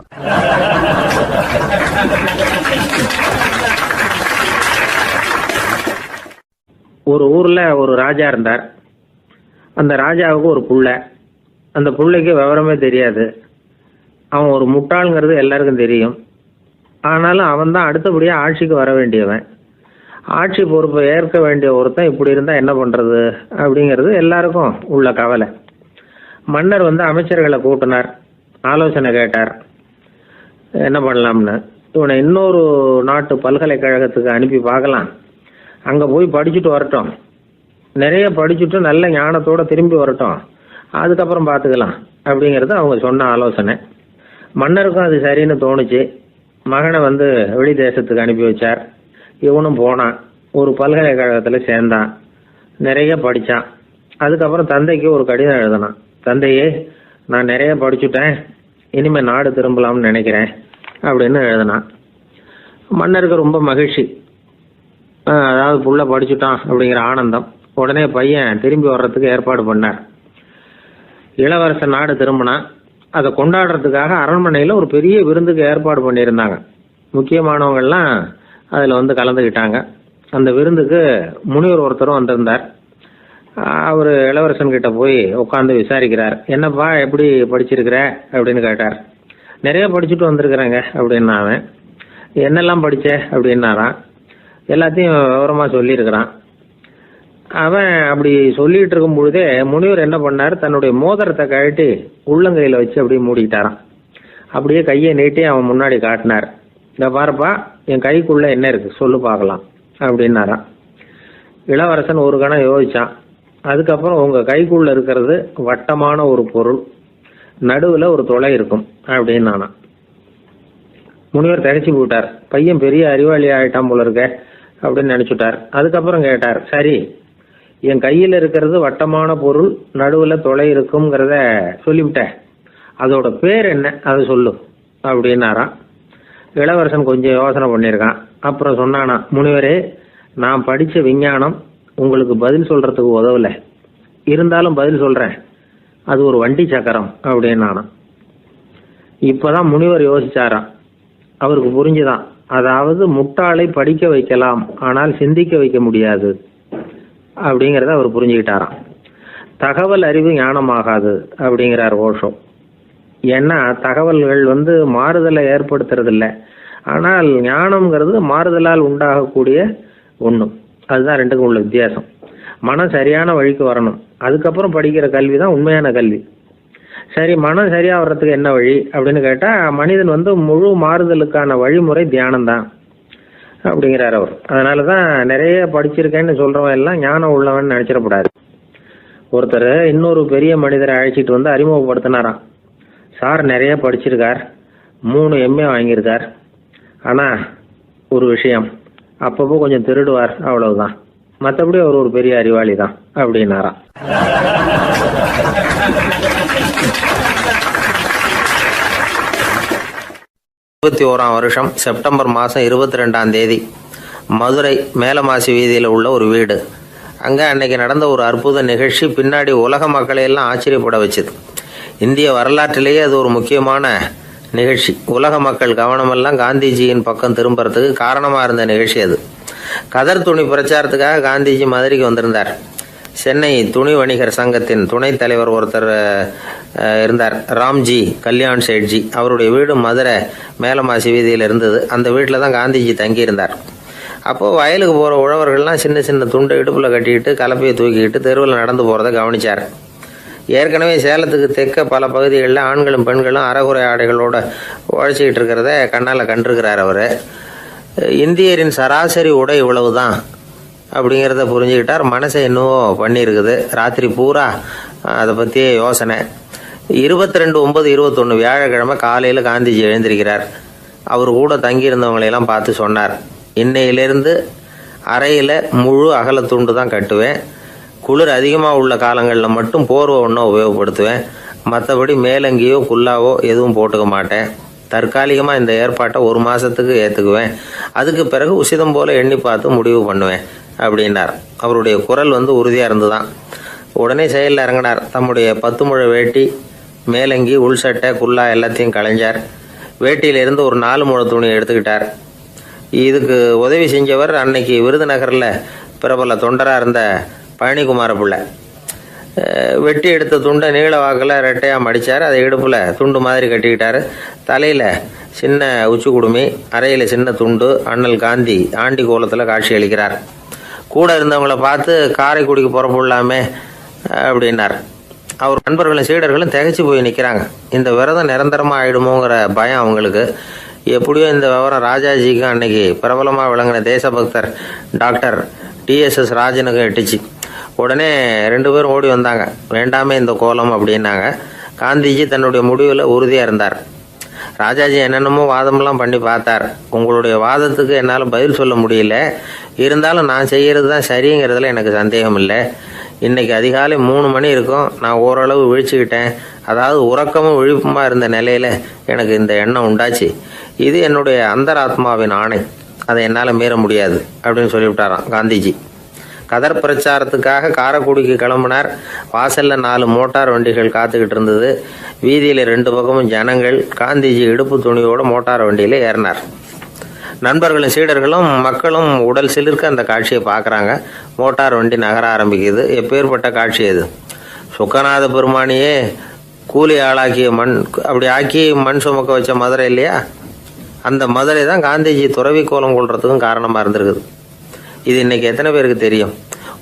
ஒரு ஊர்ல ஒரு ராஜா இருந்தார். அந்த ராஜாவுக்கு ஒரு புள்ள. அந்த புள்ளைக்கு விவரமே தெரியாது. அவன் ஒரு முட்டாளுங்கிறது எல்லாருக்கும் தெரியும். ஆனாலும் அவன் தான் அடுத்தபடியா ஆட்சிக்கு வர வேண்டியவன். ஆட்சி பொறுப்பை ஏற்க வேண்டிய ஒருத்தன் இப்படி இருந்தா என்ன பண்றது அப்படிங்கிறது எல்லாருக்கும் உள்ள கவலை. மன்னர் அமைச்சர்களை கூட்டினார், ஆலோசனை கேட்டார் என்ன பண்ணலாம்னு. இவனை இன்னொரு நாட்டு பல்கலைக்கழகத்துக்கு அனுப்பி பார்க்கலாம், அங்க போய் படிச்சுட்டு வரட்டும், நிறைய படிச்சுட்டு நல்ல ஞானத்தோட திரும்பி வரட்டும், அதுக்கப்புறம் பார்த்துக்கலாம் அப்படிங்கிறது அவங்க சொன்ன ஆலோசனை. மன்னருக்கும் அது சரின்னு தோணுச்சு. மகனை வெளி தேசத்துக்கு அனுப்பி வச்சார். இவனும் போனான், ஒரு பல்கலைக்கழகத்தில் சேர்ந்தான், நிறைய படித்தான். அதுக்கப்புறம் தந்தைக்கு ஒரு கடிதம் எழுதினான். தந்தையே, நான் நிறைய படிச்சுட்டேன், இனிமேல் நாடு திரும்பலாம்னு நினைக்கிறேன் அப்படின்னு எழுதினான். மன்னருக்கு ரொம்ப மகிழ்ச்சி, அதாவது புள்ள படிச்சுட்டான் அப்படிங்கிற ஆனந்தம். உடனே பையன் திரும்பி வர்றதுக்கு ஏற்பாடு பண்ணார். இளவரசன் நாடு திரும்பினான். அதை கொண்டாடுறதுக்காக அரண்மனையில் ஒரு பெரிய விருந்துக்கு ஏற்பாடு பண்ணியிருந்தாங்க. முக்கியமானவங்கள்லாம் அதில் கலந்துக்கிட்டாங்க. அந்த விருந்துக்கு முனிவர் ஒருத்தரும் வந்திருந்தார். அவர் இளவரசன் கிட்ட போய் உட்காந்து விசாரிக்கிறார். என்னப்பா, எப்படி படிச்சிருக்கிற அப்படின்னு கேட்டார். நிறைய படிச்சுட்டு வந்திருக்கிறேங்க அப்படின்னா அவன். என்னெல்லாம் படிச்ச அப்படின்னாரான். எல்லாத்தையும் விவரமா சொல்லியிருக்கிறான். அவன் அப்படி சொல்லிட்டு இருக்கும் பொழுதே முனிவர் என்ன பண்ணார், தன்னுடைய மோதிரத்தை கழட்டி உள்ளங்கையில வச்சு அப்படியே மூடிக்கிட்டாரான். அப்படியே கையை நீட்டி அவன் முன்னாடி காட்டினார். இந்த பாருப்பா, என் கைக்குள்ள என்ன இருக்கு சொல்லு பார்க்கலாம் அப்படின்னாரான். இளவரசன் ஒரு கணம் யோசிச்சான். அதுக்கப்புறம் உங்க கைக்குள்ள இருக்கிறது வட்டமான ஒரு பொருள், நடுவுல ஒரு துளை இருக்கும் அப்படின்னு நானான். முனிவர் திகைச்சு போட்டார். பையன் பெரிய அறிவாளி ஆயிட்டான் போல இருக்க அப்படின்னு நினைச்சுட்டார். அதுக்கப்புறம் கேட்டார், சரி, என் கையில் இருக்கிறது வட்டமான பொருள், நடுவுல துளை இருக்குங்கிறத சொல்லிவிட்டேன், அதோட பேர் என்ன, அதை சொல்லு அப்படின்னாராம். இளவரசன் கொஞ்சம் யோசனை பண்ணியிருக்கான். அப்புறம் சொன்னானா, முனிவரே, நான் படிச்ச விஞ்ஞானம் உங்களுக்கு பதில் சொல்றதுக்கு உதவல, இருந்தாலும் பதில் சொல்றேன், அது ஒரு வண்டி சக்கரம் அப்படின்னானா. இப்பதான் முனிவர் யோசிச்சாராம். அவருக்கு புரிஞ்சுதான், அதாவது முட்டாளை படிக்க வைக்கலாம், ஆனால் சிந்திக்க வைக்க முடியாது அப்படிங்கிறத அவர் புரிஞ்சுக்கிட்டாராம். தகவல் அறிவு ஞானமாகாது அப்படிங்கிறார் ஓஷோ. ஏன்னா தகவல்கள் மாறுதலை ஏற்படுத்துறது இல்லை, ஆனால் ஞானம்ங்கிறது மாறுதலால் உண்டாகக்கூடிய ஒன்று. அதுதான் ரெண்டுக்கும் உள்ள வித்தியாசம். மனம் சரியான வழிக்கு வரணும், அதுக்கப்புறம் படிக்கிற கல்வி தான் உண்மையான கல்வி. சரி, மனம் சரியா வர்றதுக்கு என்ன வழி அப்படின்னு கேட்டா, மனிதன் முழு மாறுதலுக்கான வழிமுறை தியானம் தான் அப்படிங்கிறார் அவர். அதனாலதான் நிறைய படிச்சிருக்கேன்னு சொல்றவன் எல்லாம் ஞானம் உள்ளவன் நினைச்சிடக்கூடாது. ஒருத்தர் இன்னொரு பெரிய மனிதரை அழைச்சிட்டு அறிமுகப்படுத்தினாராம். சார் நிறைய படிச்சிருக்கார், 3 MA வாங்கியிருக்கார், ஆனா ஒரு விஷயம், அப்பப்போ கொஞ்சம் திருடுவார், அவ்வளவுதான், மற்றபடி அவர் ஒரு பெரிய அறிவாளி தான் அப்படின்னாராம். வருஷம் செப்டம்பர் மாதம் 22ஆம் தேதி மதுரை மேலமாசி வீதியில் உள்ள ஒரு வீடு. அங்கே அன்னைக்கு நடந்த ஒரு அற்புத நிகழ்ச்சி பின்னாடி உலக மக்களை எல்லாம் ஆச்சரியப்பட வச்சுது. இந்திய வரலாற்றிலேயே அது ஒரு முக்கியமான நிகழ்ச்சி. உலக மக்கள் கவனமெல்லாம் காந்திஜியின் பக்கம் திரும்புறதுக்கு காரணமாக இருந்த நிகழ்ச்சி அது. கதர் துணி பிரச்சாரத்துக்காக காந்திஜி மதுரைக்கு வந்திருந்தார். சென்னை துணி வணிகர் சங்கத்தின் துணைத் தலைவர் ஒருத்தர் இருந்தார், ராம்ஜி கல்யாண் சேட்ஜி. அவருடைய வீடு மதுரை மேலமாசி வீதியில் இருந்தது. அந்த வீட்டில் தான் காந்திஜி தங்கியிருந்தார். அப்போது வயலுக்கு போகிற உழவர்கள்லாம் சின்ன சின்ன துண்டை இடுப்பில் கட்டிக்கிட்டு கலப்பையை தூக்கிக்கிட்டு தெருவில் நடந்து போகிறத கவனிச்சார். ஏற்கனவே சேலத்துக்கு தெற்க பல பகுதிகளில் ஆண்களும் பெண்களும் அறகுறை ஆடைகளோட உழைச்சிக்கிட்டு இருக்கிறத கண்ணால் கண்டிருக்கிறார் அவர். இந்தியரின் சராசரி உடை இவ்வளவு தான் அப்படிங்கிறத புரிஞ்சுக்கிட்டார். மனசை இன்னும் பண்ணியிருக்குது. ராத்திரி பூரா அதை பற்றியே யோசனை. 22/9/21 வியாழக்கிழமை காலையில் காந்திஜி எழுந்திருக்கிறார். அவர் கூட தங்கியிருந்தவங்களையெல்லாம் பார்த்து சொன்னார், இன்னையிலிருந்து அறையில் முழு அகல துண்டு தான் கட்டுவேன், குளிர் அதிகமாக உள்ள காலங்களில் மட்டும் போர்வை ஒன்றும் உபயோகப்படுத்துவேன், மற்றபடி மேலங்கியோ குல்லாவோ எதுவும் போட்டுக்க மாட்டேன், தற்காலிகமாக இந்த ஏற்பாட்டை 1 மாதத்துக்கு ஏற்றுக்குவேன், அதுக்கு பிறகு உசிதம் போல் எண்ணி பார்த்து முடிவு பண்ணுவேன் அப்படின்னார். அவருடைய குரல் உறுதியாக இருந்துதான். உடனே செயலில் இறங்கினார். தம்முடைய 10 முழ வேட்டி, மேலங்கி, உள் சட்டை, குல்லா எல்லாத்தையும் களைஞ்சார். வேட்டியிலிருந்து ஒரு 4 முழ துணியை எடுத்துக்கிட்டார். இதுக்கு உதவி செஞ்சவர் அன்னைக்கு விருதுநகரில் பிரபல தொண்டராக இருந்த பழனிக்குமார பிள்ளை. வெட்டி எடுத்த துண்டை நீள வாக்கில் ரெட்டையாக மடித்தார். அதை இடுப்பில் துண்டு மாதிரி கட்டிக்கிட்டார். தலையில் சின்ன உச்சி குடுமி, அறையில் சின்ன துண்டு. அண்ணல் காந்தி ஆண்டி கோலத்தில் காட்சி அளிக்கிறார். கூட இருந்தவங்கள பார்த்து காரைக்குடிக்கு புறப்படலாமே அப்படின்னார். அவர் நண்பர்களும் சீடர்களும் திகைச்சு போய் நிற்கிறாங்க. இந்த விரதம் நிரந்தரமாக ஆயிடுமோங்கிற பயம் அவங்களுக்கு. எப்படியோ இந்த விவரம் ராஜாஜிக்கும் அன்னைக்கு பிரபலமாக விளங்கின தேசபக்தர் டாக்டர் டிஎஸ்எஸ் ராஜனுக்கும் எட்டுச்சு. உடனே 2 பேரும் ஓடி வந்தாங்க. வேண்டாமே இந்த கோலம் அப்படின்னாங்க. காந்திஜி தன்னுடைய முடிவில் உறுதியாக இருந்தார். ராஜாஜி என்னென்னமோ வாதமெல்லாம் பண்ணி பார்த்தார். உங்களுடைய வாதத்துக்கு என்னால் பதில் சொல்ல முடியல, இருந்தாலும் நான் செய்கிறது தான் சரிங்கிறதுல எனக்கு சந்தேகம் இல்லை. இன்னைக்கு அதிகாலை 3 மணி இருக்கும். நான் ஓரளவு விழிச்சுக்கிட்டேன். அதாவது உறக்கமும் விழிப்புமா இருந்த நிலையில எனக்கு இந்த எண்ணம் உண்டாச்சு. இது என்னுடைய அந்தராத்மாவின் ஆணை, அதை என்னால் மீற முடியாது அப்படின்னு சொல்லிவிட்டாராம் காந்திஜி. கதர் பிரச்சாரத்துக்காக காரைக்குடிக்கு கிளம்பினார். வாசல்ல 4 மோட்டார் வண்டிகள் காத்துக்கிட்டு இருந்தது. வீதியில் 2 பக்கமும் ஜனங்கள். காந்திஜி இடுப்பு துணியோட மோட்டார் வண்டியில ஏறினார். நண்பர்களும் சீடர்களும் மக்களும் உடல் சிலிர்க்க அந்த காட்சியை பார்க்குறாங்க. மோட்டார் வண்டி நகர ஆரம்பிக்குது. எப்பேற்பட்ட காட்சி அது! சுக்கநாத பெருமானியே கூலி ஆளாக்கிய மண், அப்படி ஆக்கி மண் சுமக்க வச்ச மதுரை இல்லையா, அந்த மதுரை தான் காந்திஜி துறவி கோலம் கொள்றதுக்கும் காரணமாக இருந்திருக்குது. இது இன்னைக்கு எத்தனை பேருக்கு தெரியும்?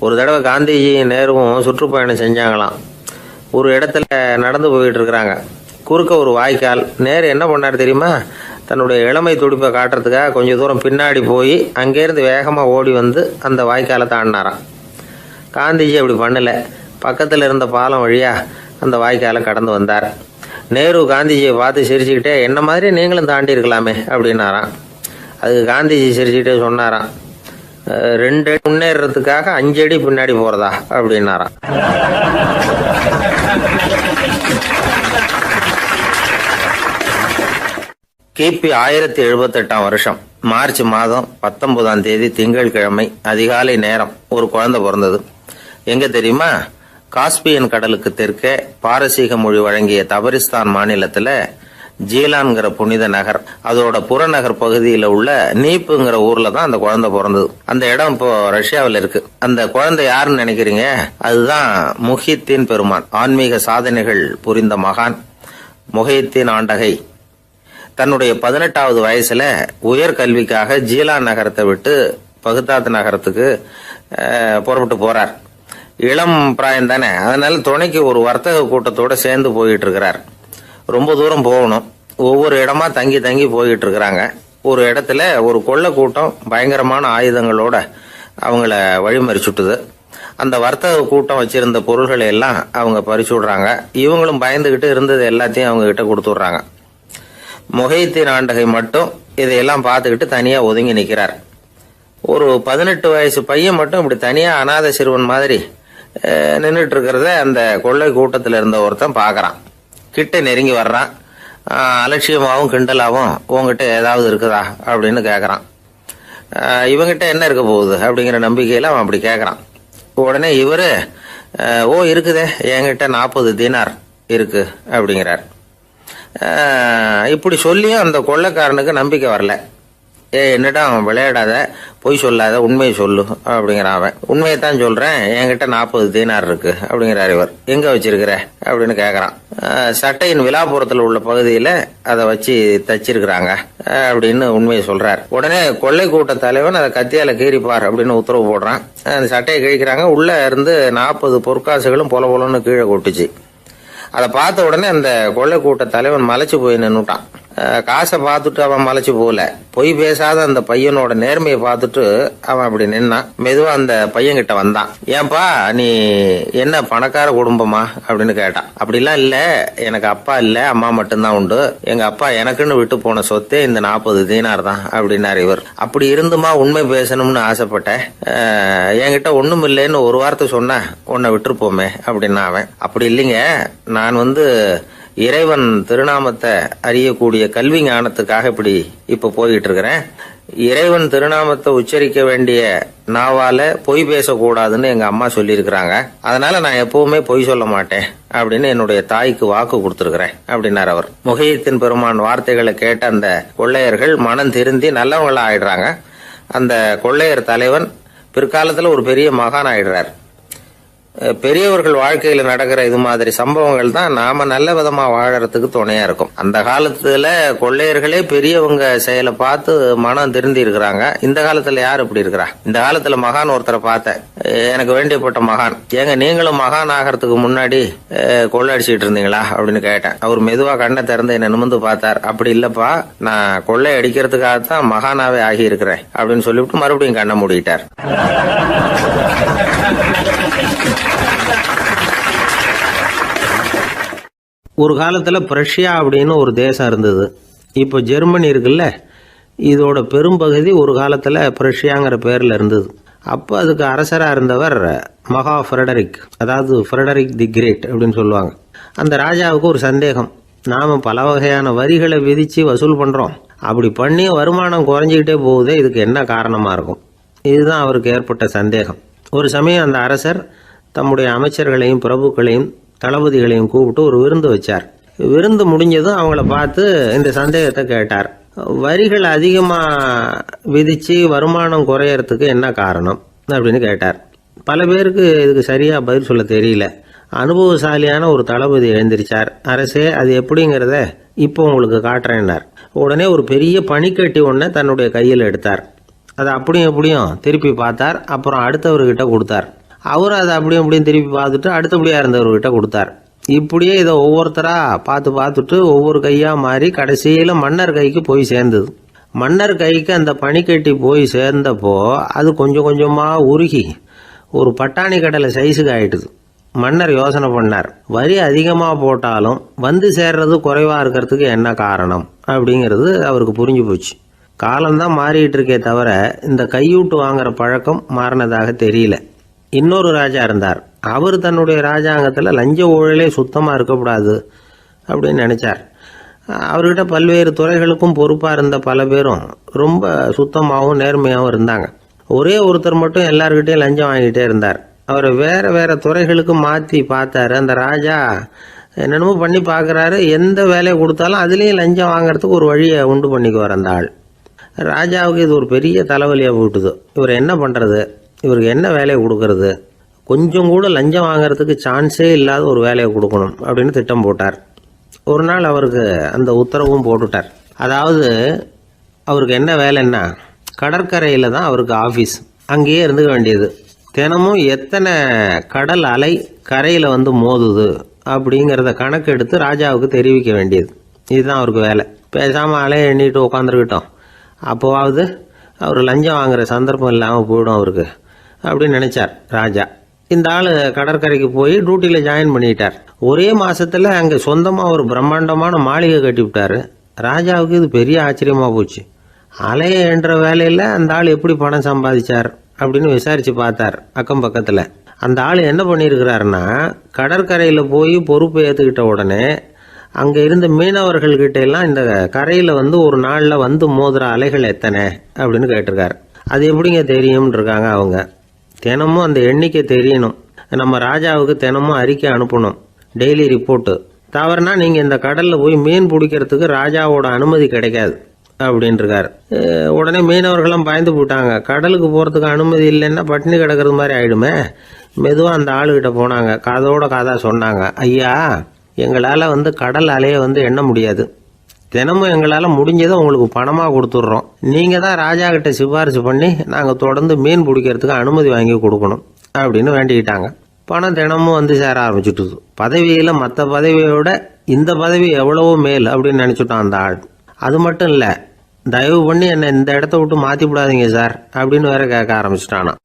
ஒரு தடவை காந்திஜி நேருவும் சுற்றுப்பயணம் செஞ்சாங்களாம். ஒரு இடத்துல நடந்து போயிட்டு இருக்கிறாங்க. குறுக்க ஒரு வாய்க்கால். நேரு என்ன பண்ணார் தெரியுமா? தன்னுடைய இளமை துடிப்பை காட்டுறதுக்காக கொஞ்சம் தூரம் பின்னாடி போய் அங்கேருந்து வேகமாக ஓடி வந்து அந்த வாய்க்காலை தாண்டினாராம். காந்திஜி அப்படி பண்ணலை. பக்கத்தில் இருந்த பாலம் வழியாக அந்த வாய்க்காலை கடந்து வந்தார். நேரு காந்திஜியை பார்த்து சிரிச்சுக்கிட்டே, என்ன மாதிரி நீங்களும் தாண்டி இருக்கலாமே அப்படின்னாராம். அதுக்கு காந்திஜி சிரிச்சுக்கிட்டே சொன்னாராம், 2 அடி முன்னேறதுக்காக 5 அடி பின்னாடி போறதா அப்படின்னாராம். கிபி 1078 வருஷம் மார்ச் மாதம் 19ஆம் தேதி திங்கட்கிழமை அதிகாலை நேரம் ஒரு குழந்தை பிறந்தது. எங்க தெரியுமா? காஸ்பியன் கடலுக்கு தெற்கே பாரசீக மொழி வழங்கிய தபரிஸ்தான் மாநிலத்துல ஜீலான்கிற புனித நகர், அதோட புறநகர் பகுதியில் உள்ள நீப்புங்கிற ஊர்ல தான் அந்த குழந்தை பிறந்தது. அந்த இடம் இப்போ ரஷ்யாவில் இருக்கு. அந்த குழந்தை யாருன்னு நினைக்கிறீங்க? அதுதான் முஹித்தீன் பெருமான், ஆன்மீக சாதனைகள் புரிந்த மகான் முஹித்தீன் ஆண்டகை. தன்னுடைய 18வது வயசுல உயர்கல்விக்காக ஜீலான் நகரத்தை விட்டு பகுதாத் நகரத்துக்கு புறப்பட்டு போறார். இளம் பிராயம் தானே, அதனால துணைக்கு ஒரு வர்த்தக கூட்டத்தோட சேர்ந்து போயிட்டு இருக்கிறார். ரொம்ப தூரம் போகணும். ஒவ்வொரு இடமா தங்கி தங்கி போயிட்டு இருக்கிறாங்க. ஒரு இடத்துல ஒரு கொள்ளை கூட்டம் பயங்கரமான ஆயுதங்களோட அவங்கள வழிமறிச்சுட்டுது. அந்த வர்த்தக கூட்டம் வச்சிருந்த பொருள்களை எல்லாம் அவங்க பறிச்சு விடுறாங்க. இவங்களும் பயந்துகிட்டு இருந்தது எல்லாத்தையும் அவங்க கிட்ட கொடுத்துடுறாங்க. முஹித்தீன் ஆண்டகை மட்டும் இதையெல்லாம் பார்த்துக்கிட்டு தனியா ஒதுங்கி நிற்கிறார். ஒரு 18 வயசு பையன் மட்டும் இப்படி தனியா அநாத சிறுவன் மாதிரி நின்றுட்டு இருக்கிறத அந்த கொள்ளை கூட்டத்தில் இருந்த ஒருத்தன் பார்க்கறான். கிட்ட நெருங்கி வர்றான். அலட்சியமாகவும் கிண்டலாகவும் உங்ககிட்ட ஏதாவது இருக்குதா அப்படின்னு கேட்கறான். இவங்கிட்ட என்ன இருக்க போகுது அப்படிங்கிற நம்பிக்கையில அவன் அப்படி கேட்கறான். உடனே இவரு, ஓ இருக்குதே, என்கிட்ட 40 தீனார் இருக்கு அப்படிங்கிறார். இப்படி சொல்லியும் அந்த கொள்ளைக்காரனுக்கு நம்பிக்கை வரல. என்னடா அவன் விளையாடாத, பொய் சொல்லாத, உண்மையை சொல்லு அப்படிங்கிறான். அவன் உண்மையைத்தான் சொல்றேன், என்கிட்ட 40 தீனார் இருக்கு அப்படிங்கிறார். இவர் எங்க வச்சிருக்கிற அப்படின்னு கேக்குறான். சட்டையின் விழாப்புறத்தில் உள்ள பகுதியில அதை வச்சு தச்சிருக்கிறாங்க அப்படின்னு உண்மையை சொல்றார். உடனே கொள்ளை கூட்ட தலைவன் அதை கத்தியால கீறிப்பார் அப்படின்னு உத்தரவு போடுறான். அந்த சட்டையை கிழிக்கிறாங்க. உள்ள இருந்து 40 பொற்காசுகளும் பொல பொலன்னு கீழே கொட்டுச்சு. அதை பார்த்த உடனே அந்த கொள்ளை கூட்ட தலைவன் மலைச்சு போய் நின்னுட்டான். காசை பார்த்துட்டு அவன் மலைச்சு போகல. பொய் பேசாத அந்த பையனோட நேர்மையை பார்த்துட்டு அவன் அப்படி நின்னான். மெதுவா அந்த பையன் கிட்ட வந்தான். ஏன்பா, நீ என்ன பணக்கார குடும்பமா அப்படின்னு கேட்டான். அப்படிலாம் இல்ல, எனக்கு அப்பா இல்ல, அம்மா மட்டும்தான் உண்டு. எங்க அப்பா எனக்குன்னு விட்டு போன சொத்தே இந்த 40 தீனார் தான் அப்படின்னாரு இவர். அப்படி இருந்துமா உண்மை பேசணும்னு ஆசைப்பட்டேன். என்கிட்ட ஒண்ணும் இல்லைன்னு ஒரு வார்த்தை சொன்ன உன்னை விட்டுருப்போமே அப்படின்னா அவன். அப்படி இல்லைங்க, நான் இறைவன் திருநாமத்தை அறியக்கூடிய கல்வி ஞானத்துக்காக இப்ப போயிட்டு இருக்கிறேன். இறைவன் திருநாமத்தை உச்சரிக்க வேண்டிய நாவால பொய் பேசக்கூடாதுன்னு எங்க அம்மா சொல்லியிருக்கிறாங்க. அதனால நான் எப்பவுமே பொய் சொல்ல மாட்டேன் அப்படின்னு என்னுடைய தாய்க்கு வாக்கு கொடுத்திருக்கிறேன் அப்படின்னார் அவர். முகையத்தின் பெருமான் வார்த்தைகளை கேட்ட அந்த கொள்ளையர்கள் மனம் திருந்தி நல்லவங்களா ஆயிடுறாங்க. அந்த கொள்ளையர் தலைவன் பிற்காலத்துல ஒரு பெரிய மகான் ஆயிடுறார். பெரியவர்கள் வாழ்க்கையில நடக்கிற இது மாதிரி சம்பவங்கள் தான் நாம நல்ல விதமா வாழறதுக்கு துணையா இருக்கும். அந்த காலத்துல கொள்ளையர்களே பெரியவங்க செயலை பார்த்து மனம் திருந்தி இருக்கிறாங்க. இந்த காலத்துல யார் இப்படி இருக்கிறா? இந்த காலத்துல மகான் ஒருத்தரை பார்த்தேன், எனக்கு வேண்டியப்பட்ட மகான். ஏங்க நீங்களும் மகான் ஆகிறதுக்கு முன்னாடி கொள்ளை அடிச்சுட்டு இருந்தீங்களா அப்படின்னு கேட்டேன். அவர் மெதுவா கண்ணை திறந்து என்ன நிமிந்து பார்த்தார். அப்படி இல்லப்பா, நான் கொள்ளை அடிக்கிறதுக்காகத்தான் மகானாவே ஆகி இருக்கிறேன் அப்படின்னு சொல்லிவிட்டு மறுபடியும் கண்ணை மூடிட்டார். ஒரு காலத்துல பிரஷ்யா அப்படின்னு ஒரு தேசம் இருந்தது. இப்போ ஜெர்மனி இருக்குல்ல, இதோட பெரும்பகுதி ஒரு காலத்துல பிரஷ்யாங்கிற பேர்ல இருந்தது. அப்போ அதுக்கு அரசராக இருந்தவர் மகா ஃப்ரெடரிக், அதாவது ஃப்ரெடரிக் தி கிரேட் அப்படின்னு சொல்லுவாங்க. அந்த ராஜாவுக்கு ஒரு சந்தேகம், நாம பல வகையான வரிகளை விதிச்சு வசூல் பண்றோம், அப்படி பண்ணி வருமானம் குறைஞ்சிக்கிட்டே போகுதே, இதுக்கு என்ன காரணமா இருக்கும்? இதுதான் அவருக்கு ஏற்பட்ட சந்தேகம். ஒரு சமயம் அந்த அரசர் தம்முடைய அமைச்சர்களையும் பிரபுக்களையும் தளபதிகளையும் கூப்பிட்டு ஒரு விருந்து வச்சார். விருந்து முடிஞ்சதும் அவங்கள பார்த்து இந்த சந்தேகத்தை கேட்டார். வரிகள் அதிகமாக விதிச்சு வருமானம் குறையறதுக்கு என்ன காரணம் அப்படின்னு கேட்டார். பல பேருக்கு இதுக்கு சரியாக பதில் சொல்ல தெரியல. அனுபவசாலியான ஒரு தளபதி எழுந்திருச்சார். அரசே, அது எப்படிங்கிறத இப்போ உங்களுக்கு காட்டுறேன்னார். உடனே ஒரு பெரிய பனிக்கட்டி ஒன்றை தன்னுடைய கையில் எடுத்தார். அதை அப்படியும் திருப்பி பார்த்தார். அப்புறம் அடுத்தவர்கிட்ட கொடுத்தார். அவர் அதை அப்படியும் திருப்பி பார்த்துட்டு அடுத்தபடியா இருந்தவர்கிட்ட கொடுத்தார். இப்படியே இதை ஒவ்வொருத்தரா பார்த்துட்டு ஒவ்வொரு கையா மாறி கடைசியில மன்னர் கைக்கு போய் சேர்ந்தது. மன்னர் கைக்கு அந்த பனிக்கட்டி போய் சேர்ந்தப்போ அது கொஞ்சம் கொஞ்சமா உருகி ஒரு பட்டாணி கடலை சைஸுக்கு ஆயிட்டுது. மன்னர் யோசனை பண்ணார், வரி அதிகமா போட்டாலும் வந்து சேர்றது குறைவா இருக்கிறதுக்கு என்ன காரணம் அப்படிங்கிறது அவருக்கு புரிஞ்சு போச்சு. காலம்தான் மாறிட்டு இருக்கே தவிர இந்த கையூட்டு வாங்குற பழக்கம் மாறினதாக தெரியல. இன்னொரு ராஜா இருந்தார். அவர் தன்னுடைய ராஜாங்கத்தில் லஞ்ச ஊழலே சுத்தமாக இருக்கக்கூடாது அப்படின்னு நினைச்சார். அவர்கிட்ட பல்வேறு துறைகளுக்கும் பொறுப்பாக இருந்த பல பேரும் ரொம்ப சுத்தமாகவும் நேர்மையாகவும் இருந்தாங்க. ஒரே ஒருத்தர் மட்டும் எல்லார்கிட்டையும் லஞ்சம் வாங்கிட்டே இருந்தார். அவரை வேற வேற துறைகளுக்கு மாற்றி பார்த்தாரு. அந்த ராஜா என்னென்னமோ பண்ணி பார்க்குறாரு. எந்த வேலையை கொடுத்தாலும் அதுலேயும் லஞ்சம் வாங்குறதுக்கு ஒரு வழியை உண்டு பண்ணிக்குவார் அந்த ஆள். ராஜாவுக்கு இது ஒரு பெரிய தலைவலியாக போட்டுது. இவர் என்ன பண்ணுறது? இவருக்கு என்ன வேலையை கொடுக்கறது? கொஞ்சம் கூட லஞ்சம் வாங்கிறதுக்கு சான்ஸே இல்லாத ஒரு வேலையை கொடுக்கணும் அப்படின்னு திட்டம் போட்டார். ஒரு நாள் அவருக்கு அந்த உத்தரவும் போட்டுட்டார். அதாவது அவருக்கு என்ன வேலைன்னா, கடற்கரையில் தான் அவருக்கு ஆஃபீஸ். அங்கேயே இருந்துக்க வேண்டியது. தினமும் எத்தனை கடல் அலை கரையில் வந்து மோதுது அப்படிங்கிறத கணக்கு எடுத்து ராஜாவுக்கு தெரிவிக்க வேண்டியது. இதுதான் அவருக்கு வேலை. பேசாமல் அலையை எண்ணிட்டு உட்காந்துருக்கிட்டோம், அப்போவாவது அவர் லஞ்சம் வாங்குற சந்தர்ப்பம் இல்லாமல் போயிடும் அவருக்கு அப்படின்னு நினைச்சார் ராஜா. இந்த ஆள் கடற்கரைக்கு போய் டியூட்டியில் ஜாயின் பண்ணிட்டார். ஒரே மாசத்துல அங்கே சொந்தமாக ஒரு பிரம்மாண்டமான மாளிகை கட்டி விட்டாரு. ராஜாவுக்கு இது பெரிய ஆச்சரியமா போச்சு. அலைய என்ற வேலையில் அந்த ஆள் எப்படி பணம் சம்பாதிச்சார் அப்படின்னு விசாரிச்சு பார்த்தார் அக்கம் பக்கத்தில். அந்த ஆள் என்ன பண்ணியிருக்கிறாருன்னா, கடற்கரையில் போய் பொறுப்பு ஏற்றுக்கிட்ட உடனே அங்கே இருந்த மீனவர்கள்கிட்ட எல்லாம் இந்த கரையில் வந்து ஒரு நாளில் வந்து மோதுற அலைகள் எத்தனை அப்படின்னு கேட்டிருக்காரு. அது எப்படிங்க தெரியும்னு இருக்காங்க அவங்க. தினமும் அந்த எண்ணிக்கை தெரியணும். நம்ம ராஜாவுக்கு தினமும் அறிக்கை அனுப்பணும், டெய்லி ரிப்போர்ட்டு. தவறுனா நீங்கள் இந்த கடலில் போய் மீன் பிடிக்கிறதுக்கு ராஜாவோட அனுமதி கிடைக்காது அப்படின்னு இருக்காரு. உடனே மீனவர்களும் பயந்து போட்டாங்க. கடலுக்கு போகிறதுக்கு அனுமதி இல்லைன்னா பட்டினி கிடக்கிறது மாதிரி ஆயிடுமே. மெதுவாக அந்த ஆளுகிட்ட போனாங்க. காதோட காதா சொன்னாங்க, ஐயா, எங்களால் வந்து கடல் அலையை வந்து எண்ண முடியாது. தினமும் எங்களால் முடிஞ்சதை உங்களுக்கு பணமாக கொடுத்துட்றோம். நீங்கள் தான் ராஜா கிட்ட சிபாரிசு பண்ணி நாங்கள் தொடர்ந்து மீன் பிடிக்கிறதுக்கு அனுமதி வாங்கி கொடுக்கணும் அப்படின்னு வேண்டிக்கிட்டாங்க. பணம் தினமும் வந்து சேர ஆரம்பிச்சுட்டுது. பதவியில் மற்ற பதவியோட இந்த பதவி எவ்வளவோ மேல் அப்படின்னு நினச்சிட்டோம் அந்த ஆள். அது மட்டும் இல்லை, தயவு பண்ணி என்னை இந்த இடத்த விட்டு மாற்றி விடாதீங்க சார் அப்படின்னு வேற கேட்க ஆரம்பிச்சிட்டானா.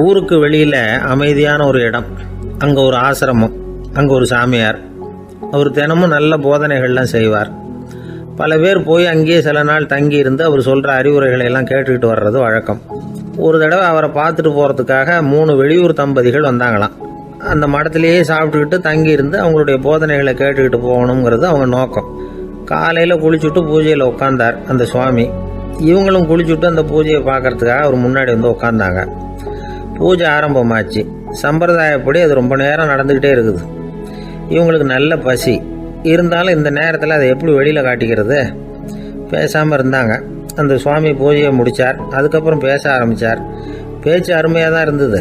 ஊருக்கு வெளியில் அமைதியான ஒரு இடம், அங்கே ஒரு ஆசிரமம், அங்கே ஒரு சாமியார். அவர் தினமும் நல்ல போதனைகள்லாம் செய்வார். பல பேர் போய் அங்கேயே சில நாள் தங்கி இருந்து அவர் சொல்கிற அறிவுரைகளை எல்லாம் கேட்டுக்கிட்டு வர்றது வழக்கம். ஒரு தடவை அவரை பார்த்துட்டு போகிறதுக்காக 3 வெளியூர் தம்பதிகள் வந்தாங்களாம். அந்த மடத்திலேயே சாப்பிட்டுக்கிட்டு தங்கியிருந்து அவங்களுடைய போதனைகளை கேட்டுக்கிட்டு போகணுங்கிறது அவங்க நோக்கம். காலையில் குளிச்சுட்டு பூஜையில் உட்காந்தார் அந்த சுவாமி. இவங்களும் குளிச்சுட்டு அந்த பூஜையை பார்க்கறதுக்காக அவர் முன்னாடி வந்து உட்காந்தாங்க. பூஜை ஆரம்பமாச்சு. சம்பிரதாயப்படி அது ரொம்ப நேரம் நடந்துக்கிட்டே இருக்குது. இவங்களுக்கு நல்ல பசி இருந்தாலும் இந்த நேரத்தில் அதை எப்படி வெளியில் காட்டிக்கிறது? பேசாமல் இருந்தாங்க. அந்த சுவாமி பூஜையை முடித்தார். அதுக்கப்புறம் பேச ஆரம்பித்தார். பேச்சு அருமையாக தான் இருந்தது,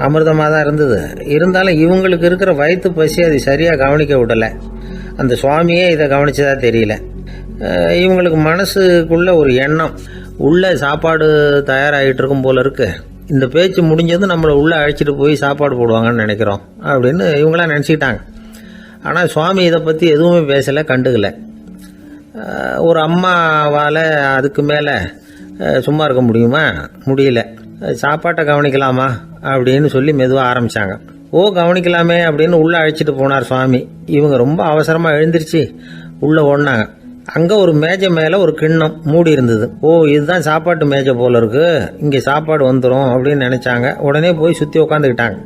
அமிர்தமாக தான் இருந்தது. இருந்தாலும் இவங்களுக்கு இருக்கிற வயிற்று பசி அது சரியாக கவனிக்க விடலை. அந்த சுவாமியே இதை கவனிச்சதா தெரியல. இவங்களுக்கு மனசுக்குள்ள ஒரு எண்ணம், உள்ள சாப்பாடு தயாராகிட்டு இருக்கும் போல இருக்கு. இந்த பேச்சு முடிஞ்சது நம்மளை உள்ளே அழைச்சிட்டு போய் சாப்பாடு போடுவாங்கன்னு நினைக்கிறோம் அப்படின்னு இவங்களாம் நினச்சிக்கிட்டாங்க. ஆனால் சுவாமி இதை பற்றி எதுவுமே பேசலை, கண்டுக்கலை. ஒரு அம்மாவால் அதுக்கு மேலே சும்மா இருக்க முடியுமா? முடியல. சாப்பாட்டை கவனிக்கலாமா அப்படின்னு சொல்லி மெதுவாக ஆரம்பித்தாங்க. கவனிக்கலாமே அப்படின்னு உள்ளே அழைச்சிட்டு போனார் சுவாமி. இவங்க ரொம்ப அவசரமாக எழுந்திருச்சு உள்ளே ஓடினாங்க. அங்கே ஒரு மேஜை மேலே ஒரு கிண்ணம் மூடி இருந்தது. இதுதான் சாப்பாட்டு மேஜை போல இருக்கு, இங்கே சாப்பாடு வந்துடும் அப்படின்னு நினச்சாங்க. உடனே போய் சுற்றி உட்காந்துக்கிட்டாங்க.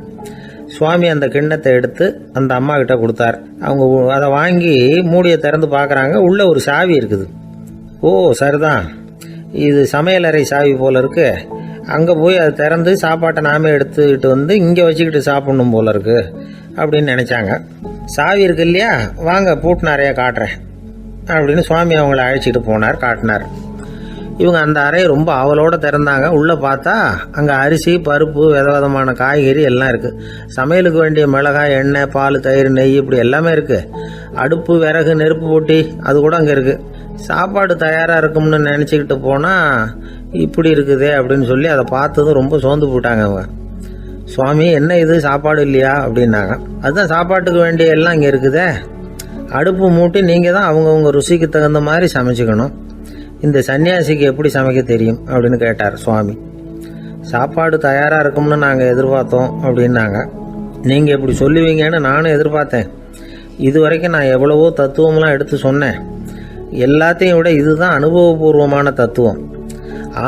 சுவாமி அந்த கிண்ணத்தை எடுத்து அந்த அம்மா கிட்ட கொடுத்தார். அவங்க அதை வாங்கி மூடியை திறந்து பார்க்குறாங்க. உள்ளே ஒரு சாவி இருக்குது. சரிதான், இது சமையலறை சாவி போல இருக்கு. அங்கே போய் அதை திறந்து சாப்பாட்டை நாமே எடுத்துக்கிட்டு வந்து இங்கே வச்சுக்கிட்டு சாப்பிடணும் போல இருக்கு அப்படின்னு நினச்சாங்க. சாவி இருக்கு இல்லையா, வாங்க பூட்டு நிறையா காட்டுறேன் அப்படின்னு சுவாமி அவங்கள அழைச்சிட்டு போனார், காட்டினார். இவங்க அந்த அறையை ரொம்ப ஆவலோடு திறந்தாங்க. உள்ளே பார்த்தா அங்கே அரிசி, பருப்பு, விதவிதமான காய்கறி எல்லாம் இருக்குது. சமையலுக்கு வேண்டிய மிளகாய், எண்ணெய், பால், தயிர், நெய் இப்படி எல்லாமே இருக்குது. அடுப்பு, விறகு, நெருப்பு போட்டி அது கூட அங்கே இருக்குது. சாப்பாடு தயாராக இருக்கும்னு நினச்சிக்கிட்டு போனால் இப்படி இருக்குதே அப்படின்னு சொல்லி அதை பார்த்ததும் ரொம்ப சோர்ந்து போட்டாங்க அவங்க. சுவாமி, என்ன இது சாப்பாடு இல்லையா அப்படின்னாங்க. அதுதான் சாப்பாட்டுக்கு வேண்டிய எல்லாம் இங்கே இருக்குதே. அடுப்பு மூட்டி நீங்கள் தான் அவங்கவுங்க ருசிக்கு தகுந்த மாதிரி சமைச்சிக்கணும். இந்த சன்னியாசிக்கு எப்படி சமைக்க தெரியும் அப்படின்னு கேட்டார் சுவாமி. சாப்பாடு தயாராக இருக்கும்னு நாங்கள் எதிர்பார்த்தோம் அப்படின்னாங்க. நீங்கள் இப்படி சொல்லுவீங்கன்னு நானும் எதிர்பார்த்தேன். இது வரைக்கும் நான் எவ்வளவோ தத்துவம்லாம் எடுத்து சொன்னேன். எல்லாத்தையும் விட இதுதான் அனுபவபூர்வமான தத்துவம்.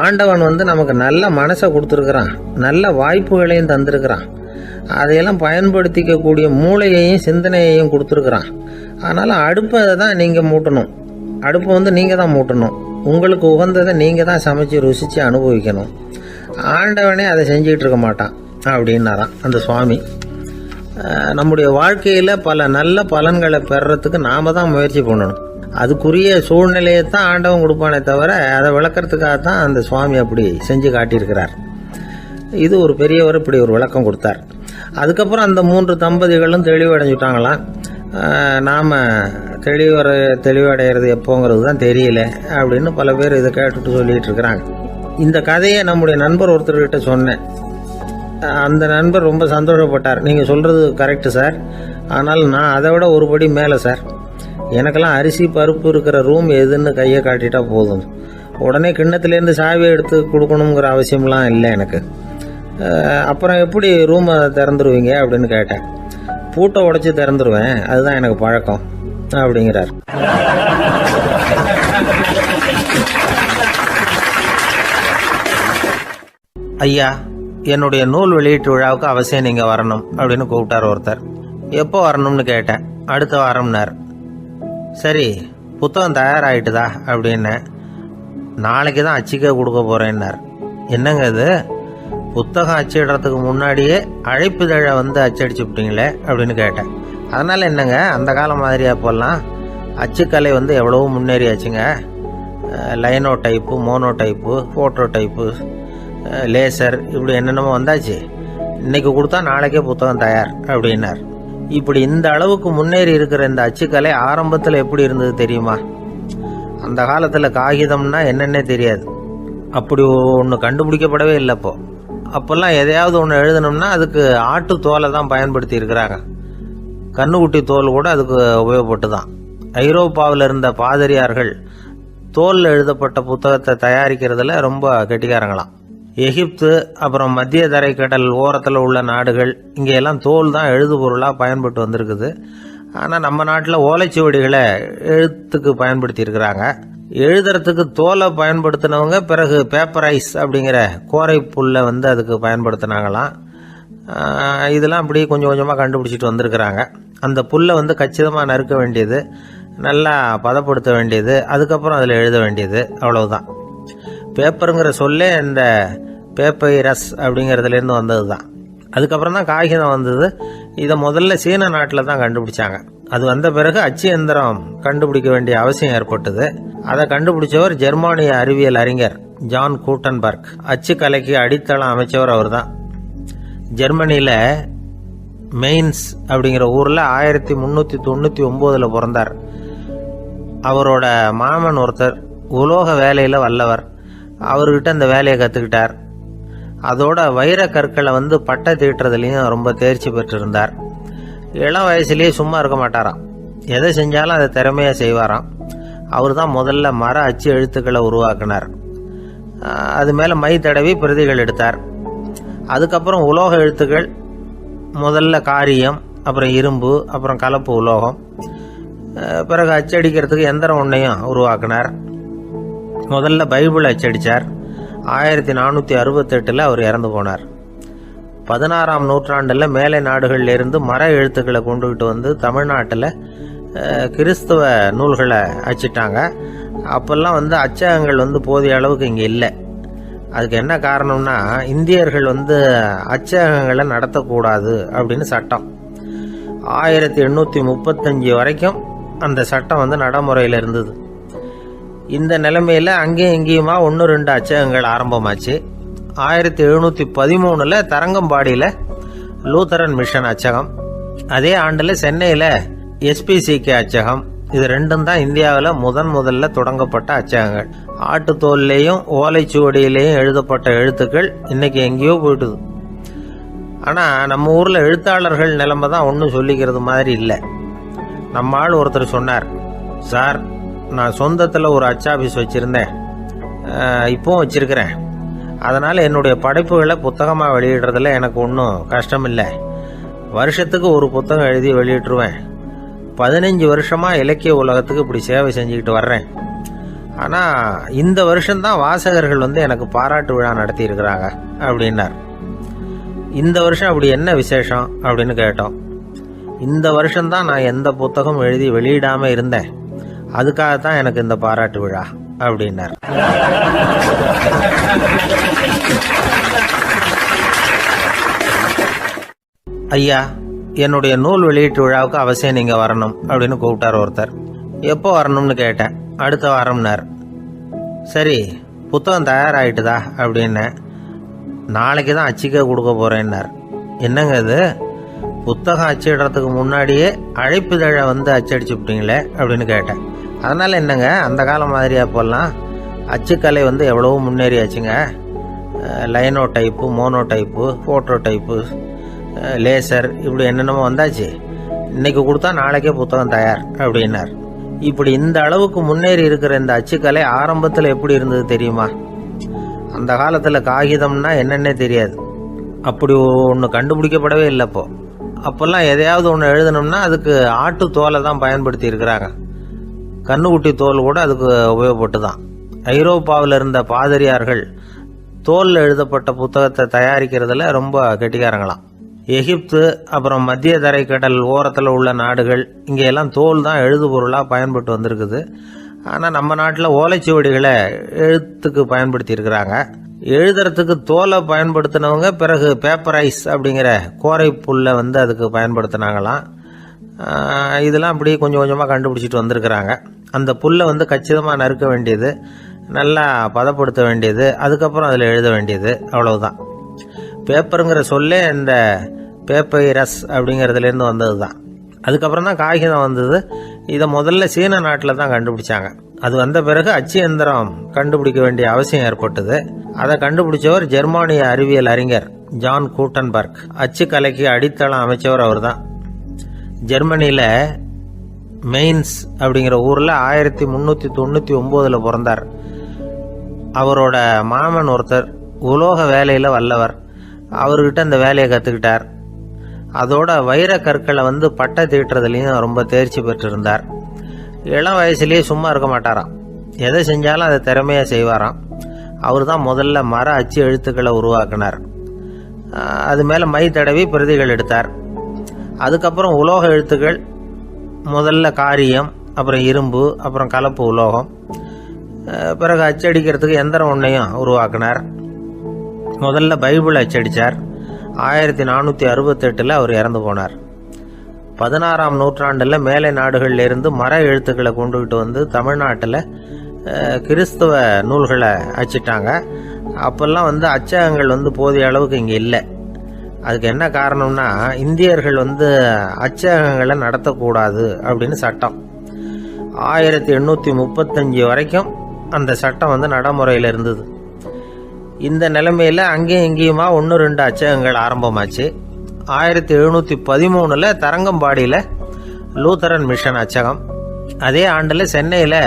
ஆண்டவன் நமக்கு நல்ல மனசை கொடுத்துருக்குறான், நல்ல வாய்ப்புகளையும் தந்திருக்கிறான். அதையெல்லாம் பயன்படுத்திக்கக்கூடிய மூளையையும் சிந்தனையையும் கொடுத்துருக்குறான். அதனால் அடுப்பை தான் நீங்கள் மூட்டணும். அடுப்பை நீங்கள் தான் மூட்டணும். உங்களுக்கு உகந்ததை நீங்கள் தான் சமைச்சு ருசித்து அனுபவிக்கணும். ஆண்டவனே அதை செஞ்சுக்கிட்டு இருக்க மாட்டான் அப்படின்னாரான் அந்த சுவாமி. நம்முடைய வாழ்க்கையில் பல நல்ல பலன்களை பெறறதுக்கு நாம் தான் முயற்சி பண்ணணும். அதுக்குரிய சூழ்நிலையை தான் ஆண்டவன் கொடுப்பானே தவிர அதை விளக்கிறதுக்காக தான் அந்த சுவாமி அப்படி செஞ்சு காட்டியிருக்கிறார். இது ஒரு பெரியவர் இப்படி ஒரு விளக்கம் கொடுத்தார். அதுக்கப்புறம் அந்த 3 தம்பதிகளும் தெளிவடைஞ்சுட்டாங்களாம். நாம் தெளிவடைகிறது எப்போங்கிறது தான் தெரியல அப்படின்னு பல பேர் இதை கேட்டுட்டு சொல்லிகிட்டு இருக்கிறாங்க. இந்த கதையை நம்முடைய நண்பர் ஒருத்தர்கிட்ட சொன்னேன். அந்த நண்பர் ரொம்ப சந்தோஷப்பட்டார். நீங்கள் சொல்கிறது கரெக்டு சார், ஆனால் நான் அதை விட ஒரு படி மேலே சார். எனக்கெல்லாம் அரிசி, பருப்பு இருக்கிற ரூம் எதுன்னு கையை காட்டிட்டா போதும். உடனே கிண்ணத்துலேருந்து சாவியை எடுத்து கொடுக்கணுங்கிற அவசியம்லாம் இல்லை எனக்கு. அப்புறம் எப்படி ரூமை திறந்துருவீங்க அப்படின்னு கேட்டேன். பூட்டை உடைச்சி திறந்துருவேன், அதுதான் எனக்கு பழக்கம் அப்படிங்கிறார். ஐயா, என்னுடைய நூல் வெளியீட்டு விழாவுக்கு அவசியம் நீங்கள் வரணும் அப்படின்னு கூப்பிட்டார் ஒருத்தர். எப்போ வரணும்னு கேட்டேன். அடுத்த வாரம்னார். சரி, புத்தகம் தயாராகிட்டுதா அப்படின்னு. நாளைக்கு தான் அச்சிக்க கொடுக்க போகிறேன்னார். என்னங்க இது, புத்தகம் அச்சிடுறதுக்கு முன்னாடியே அழைப்புதழை அச்சடிச்சு விட்டீங்களே அப்படின்னு கேட்டேன். அதனால் என்னங்க, அந்த காலம் மாதிரியா இப்போல்லாம் அச்சுக்கலை எவ்வளவோ முன்னேறியாச்சுங்க. Linotype, monotype, phototype, laser இப்படி என்னென்னமோ வந்தாச்சு. இன்றைக்கி கொடுத்தா நாளைக்கே புத்தகம் தயார் அப்படின்னார். இப்படி இந்த அளவுக்கு முன்னேறி இருக்கிற இந்த அச்சுக்கலை ஆரம்பத்தில் எப்படி இருந்தது தெரியுமா? அந்த காலத்தில் காகிதம்னா என்னென்னே தெரியாது. அப்படி ஒன்று கண்டுபிடிக்கப்படவே இல்லை. அப்போல்லாம் எதையாவது ஒன்று எழுதணும்னா அதுக்கு ஆட்டு தோலை தான் பயன்படுத்தி இருக்கிறாங்க. கண்ணுக்குட்டி தோல் கூட அதுக்கு உபயோகப்பட்டு தான். ஐரோப்பாவில் இருந்த பாதிரியார்கள் தோலில் எழுதப்பட்ட புத்தகத்தை தயாரிக்கிறதுல ரொம்ப கெட்டிக்காரங்களாம். எகிப்து, அப்புறம் மத்திய தரைக்கடல் ஓரத்தில் உள்ள நாடுகள், இங்கெல்லாம் தோல் தான் எழுதுபொருளாக பயன்பட்டு வந்திருக்குது. ஆனால் நம்ம நாட்டில் ஓலைச்சுவடிகளை எழுத்துக்கு பயன்படுத்தி இருக்கிறாங்க. எழுதுறதுக்கு தோலை பயன்படுத்தினவங்க பிறகு பேப்பரைஸ் அப்படிங்கிற கோரை புல்லை வந்து அதுக்கு பயன்படுத்தினாங்களாம். இதெல்லாம் அப்படி கொஞ்சம் கொஞ்சமாக கண்டுபிடிச்சிட்டு வந்திருக்கிறாங்க. அந்த புல்லை வந்து கச்சிதமாக நறுக்க வேண்டியது, நல்லா பதப்படுத்த வேண்டியது, அதுக்கப்புறம் அதில் எழுத வேண்டியது, அவ்வளவுதான். பேப்பருங்கிற சொல்லே இந்த பேப்பைரஸ் அப்படிங்கிறதுலேருந்து வந்தது தான். அதுக்கப்புறம் தான் காகிதம் வந்தது. இதை முதல்ல சீன நாட்டில் தான் கண்டுபிடிச்சாங்க. அது வந்த பிறகு அச்சு எந்திரம் கண்டுபிடிக்க வேண்டிய அவசியம் ஏற்பட்டது. அதை கண்டுபிடிச்சவர் ஜெர்மானிய அறிவியல் அறிஞர் ஜான் கூட்டன்பர்க். அச்சு கலைக்கு அடித்தளம் அமைச்சவர் அவர் தான். ஜெர்மனியில் மெயின்ஸ் அப்படிங்கிற ஊரில் 1399 பிறந்தார். அவரோட மாமன் ஒருத்தர் உலோக வேலையில் வல்லவர். அவர்கிட்ட இந்த வேலையை கற்றுக்கிட்டார். அதோட வைர கற்களை வந்து பட்டை தீட்டுறதுலையும் ரொம்ப தேர்ச்சி பெற்றிருந்தார். இளம் வயசுலேயே சும்மா இருக்க மாட்டாராம். எதை செஞ்சாலும் அதை திறமையாக செய்வாராம். அவர் தான் முதல்ல மர அச்சு எழுத்துக்களை உருவாக்கினார். அது மேலே மை தடவி பிரதிகள் எடுத்தார். அதுக்கப்புறம் உலோக எழுத்துக்கள், முதல்ல காரியம், அப்புறம் இரும்பு, அப்புறம் கலப்பு உலோகம், பிறகு அச்சடிக்கிறதுக்கு எந்திரம் ஒன்றையும் உருவாக்கினார். முதல்ல பைபிள் அச்சடித்தார். 1468 அவர் இறந்து போனார். 16ஆம் நூற்றாண்டில் மேலை நாடுகளில் இருந்து மர எழுத்துக்களை கொண்டுகிட்டு வந்து தமிழ்நாட்டில் கிறிஸ்தவ நூல்களை அச்சிட்டாங்க. அப்போல்லாம் வந்து அச்சகங்கள் வந்து போதிய அளவுக்கு இங்கே இல்லை. அதுக்கு என்ன காரணம்னா, இந்தியர்கள் வந்து அச்சகங்களை நடத்தக்கூடாது அப்படின்னு சட்டம். 1835 வரைக்கும் அந்த சட்டம் வந்து நடைமுறையில் இருந்தது. இந்த நிலைமையில் அங்கேயும் இங்கேயுமா 1-2 அச்சகங்கள் ஆரம்பமாச்சு. 1713 தரங்கம்பாடியில் லூத்தரன் மிஷன் அச்சகம், அதே ஆண்டில் சென்னையில் SPCK அச்சகம். இது ரெண்டும் தான் இந்தியாவில் முதல்ல தொடங்கப்பட்ட அச்சகங்கள். ஆட்டுத்தோல்லையும் ஓலைச்சுவடியிலையும் எழுதப்பட்ட எழுத்துக்கள் இன்னைக்கு எங்கேயோ போயிட்டுது. ஆனால் நம்ம ஊரில் எழுத்தாளர்கள் நிலைமை தான் ஒன்றும் சொல்லிக்கிறது மாதிரி இல்லை. நம்ம ஆள் ஒருத்தர் சொன்னார், சார், நான் சொந்தத்தில் ஒரு அச்சாபீஸ் வச்சுருந்தேன், இப்போவும் வச்சுருக்கிறேன். அதனால் என்னுடைய படைப்புகளை புத்தகமாக வெளியிடுறதுல எனக்கு ஒன்றும் கஷ்டம் இல்லை. வருஷத்துக்கு ஒரு புத்தகம் எழுதி வெளியிட்டுருவேன். 15 வருஷமாக இலக்கிய உலகத்துக்கு இப்படி சேவை செஞ்சுக்கிட்டு வர்றேன். ஆனால் இந்த வருஷம்தான் வாசகர்கள் வந்து எனக்கு பாராட்டு விழா நடத்தியிருக்கிறாங்க அப்படின்னார். இந்த வருஷம் அப்படி என்ன விசேஷம் அப்படின்னு கேட்டோம். இந்த வருஷம்தான் நான் எந்த புத்தகம் எழுதி வெளியிடாமல் இருந்தேன், அதுக்காகத்தான் எனக்கு இந்த பாராட்டு விழா அப்படின்னார். ஐயா, என்னுடைய நூல் வெளியீட்டு விழாவுக்கு அவசியம் நீங்கள் வரணும் அப்படின்னு கூப்பிட்டார் ஒருத்தர். எப்போ வரணும்னு கேட்டேன். அடுத்த வாரம்னார். சரி, புத்தகம் தயாராகிட்டுதா அப்படின்னு. நாளைக்கு தான் அச்சிக்க கொடுக்க போகிறேன்னார். என்னங்க இது, புத்தகம் அச்சிடுறதுக்கு முன்னாடியே அழைப்புதழை வந்து அச்சடிச்சுப்பிட்டீங்களே அப்படின்னு கேட்டேன். அதனால் என்னங்க, அந்த காலம் மாதிரியா போடலாம். அச்சுக்கலை வந்து எவ்வளவோ முன்னேறியாச்சுங்க. Linotype, monotype, phototype, laser, இப்படி என்னென்னமோ வந்தாச்சு. இன்னைக்கு கொடுத்தா நாளைக்கே புத்தகம் தயார் அப்படின்னார். இப்படி இந்த அளவுக்கு முன்னேறி இருக்கிற இந்த அச்சுக்கலை ஆரம்பத்தில் எப்படி இருந்தது தெரியுமா? அந்த காலத்தில் காகிதம்னா என்னன்னே தெரியாது. அப்படி ஒன்று கண்டுபிடிக்கப்படவே இல்லை. அப்போல்லாம் எதையாவது ஒன்று எழுதணும்னா அதுக்கு ஆட்டு தோலை தான் பயன்படுத்தி இருக்கிறாங்க. கண்ணுக்குட்டி தோல் கூட அதுக்கு உபயோகப்பட்டு தான். ஐரோப்பாவில் இருந்த பாதிரியார்கள் தோலில் எழுதப்பட்ட புத்தகத்தை தயாரிக்கிறதுல ரொம்ப கெட்டிக்காரங்களாம். எகிப்து, அப்புறம் மத்திய தரைக்கடல் ஓரத்தில் உள்ள நாடுகள், இங்கெல்லாம் தோல் தான் எழுதுபொருளாக பயன்பட்டு வந்திருக்குது. ஆனால் நம்ம நாட்டில் ஓலைச்சுவடிகளை எழுத்துக்கு பயன்படுத்தி இருக்கிறாங்க. எழுதுறதுக்கு தோலை பயன்படுத்தினவங்க பிறகு பேப்பரைஸ் அப்படிங்கிற கோரை புல்லை வந்து அதுக்கு பயன்படுத்தினாங்களாம். இதெல்லாம் அப்படி கொஞ்சம் கொஞ்சமாக கண்டுபிடிச்சிட்டு வந்திருக்கிறாங்க. அந்த புல்லை வந்து கச்சிதமாக நறுக்க வேண்டியது, நல்லா பதப்படுத்த வேண்டியது, அதுக்கப்புறம் அதில் எழுத வேண்டியது, அவ்வளவுதான். பேப்பருங்கிற சொல்லே இந்த பேப்பைரஸ் அப்படிங்கிறதுலேருந்து வந்தது தான். அதுக்கப்புறம் தான் காகிதம் வந்தது. இதை முதல்ல சீன நாட்டில் தான் கண்டுபிடிச்சாங்க. அது வந்த பிறகு அச்சு எந்திரம் கண்டுபிடிக்க வேண்டிய அவசியம் ஏற்பட்டது. அதை கண்டுபிடிச்சவர் ஜெர்மானிய அறிவியல் அறிஞர் ஜான் கூட்டன்பர்க். அச்சு கலைக்கு அடித்தளம் அமைச்சவர் அவர் தான். ஜெர்மனியில் மெயின்ஸ் அப்படிங்கிற ஊரில் 1399 பிறந்தார். அவரோட மாமன் ஒருத்தர் உலோக வேலையில் வல்லவர். அவர்கிட்ட இந்த வேலையை கற்றுக்கிட்டார். அதோட வைர கற்களை வந்து பட்டை தீட்டுறதுலையும் ரொம்ப தேர்ச்சி பெற்றிருந்தார். இளம் வயசுலேயே சும்மா இருக்க மாட்டாராம். எதை செஞ்சாலும் அதை திறமையாக செய்வாராம். அவர் தான் முதல்ல மர அச்சு எழுத்துக்களை உருவாக்கினார். அது மேலே மை தடவி பிரதிகள் எடுத்தார். அதுக்கப்புறம் உலோக எழுத்துக்கள், முதல்ல காரியம், அப்புறம் இரும்பு, அப்புறம் கலப்பு உலோகம், பிறகு அச்சடிக்கிறதுக்கு எந்திரம் ஒன்றையும் உருவாக்கினார். முதல்ல பைபிள் அச்சடித்தார். 1468 அவர் இறந்து போனார். 16ஆம் நூற்றாண்டில் மேலை நாடுகளிலிருந்து மர எழுத்துக்களை கொண்டுகிட்டு வந்து தமிழ்நாட்டில் கிறிஸ்தவ நூல்களை அச்சிட்டாங்க. அப்போல்லாம் அச்சகங்கள் போதிய அளவுக்கு இங்கே இல்லை. அதுக்கு என்ன காரணம்னா, இந்தியர்கள் அச்சகங்களை நடத்தக்கூடாது அப்படின்னு சட்டம். 1835 வரைக்கும் அந்த சட்டம் நடைமுறையில் இருந்தது. இந்த நிலைமையில் அங்கேயும் இங்கேயுமா 1-2 அச்சகங்கள் ஆரம்பமாச்சு. 1713 தரங்கம்பாடியில் லூத்தரன் மிஷன் அச்சகம், அதே ஆண்டில் சென்னையில்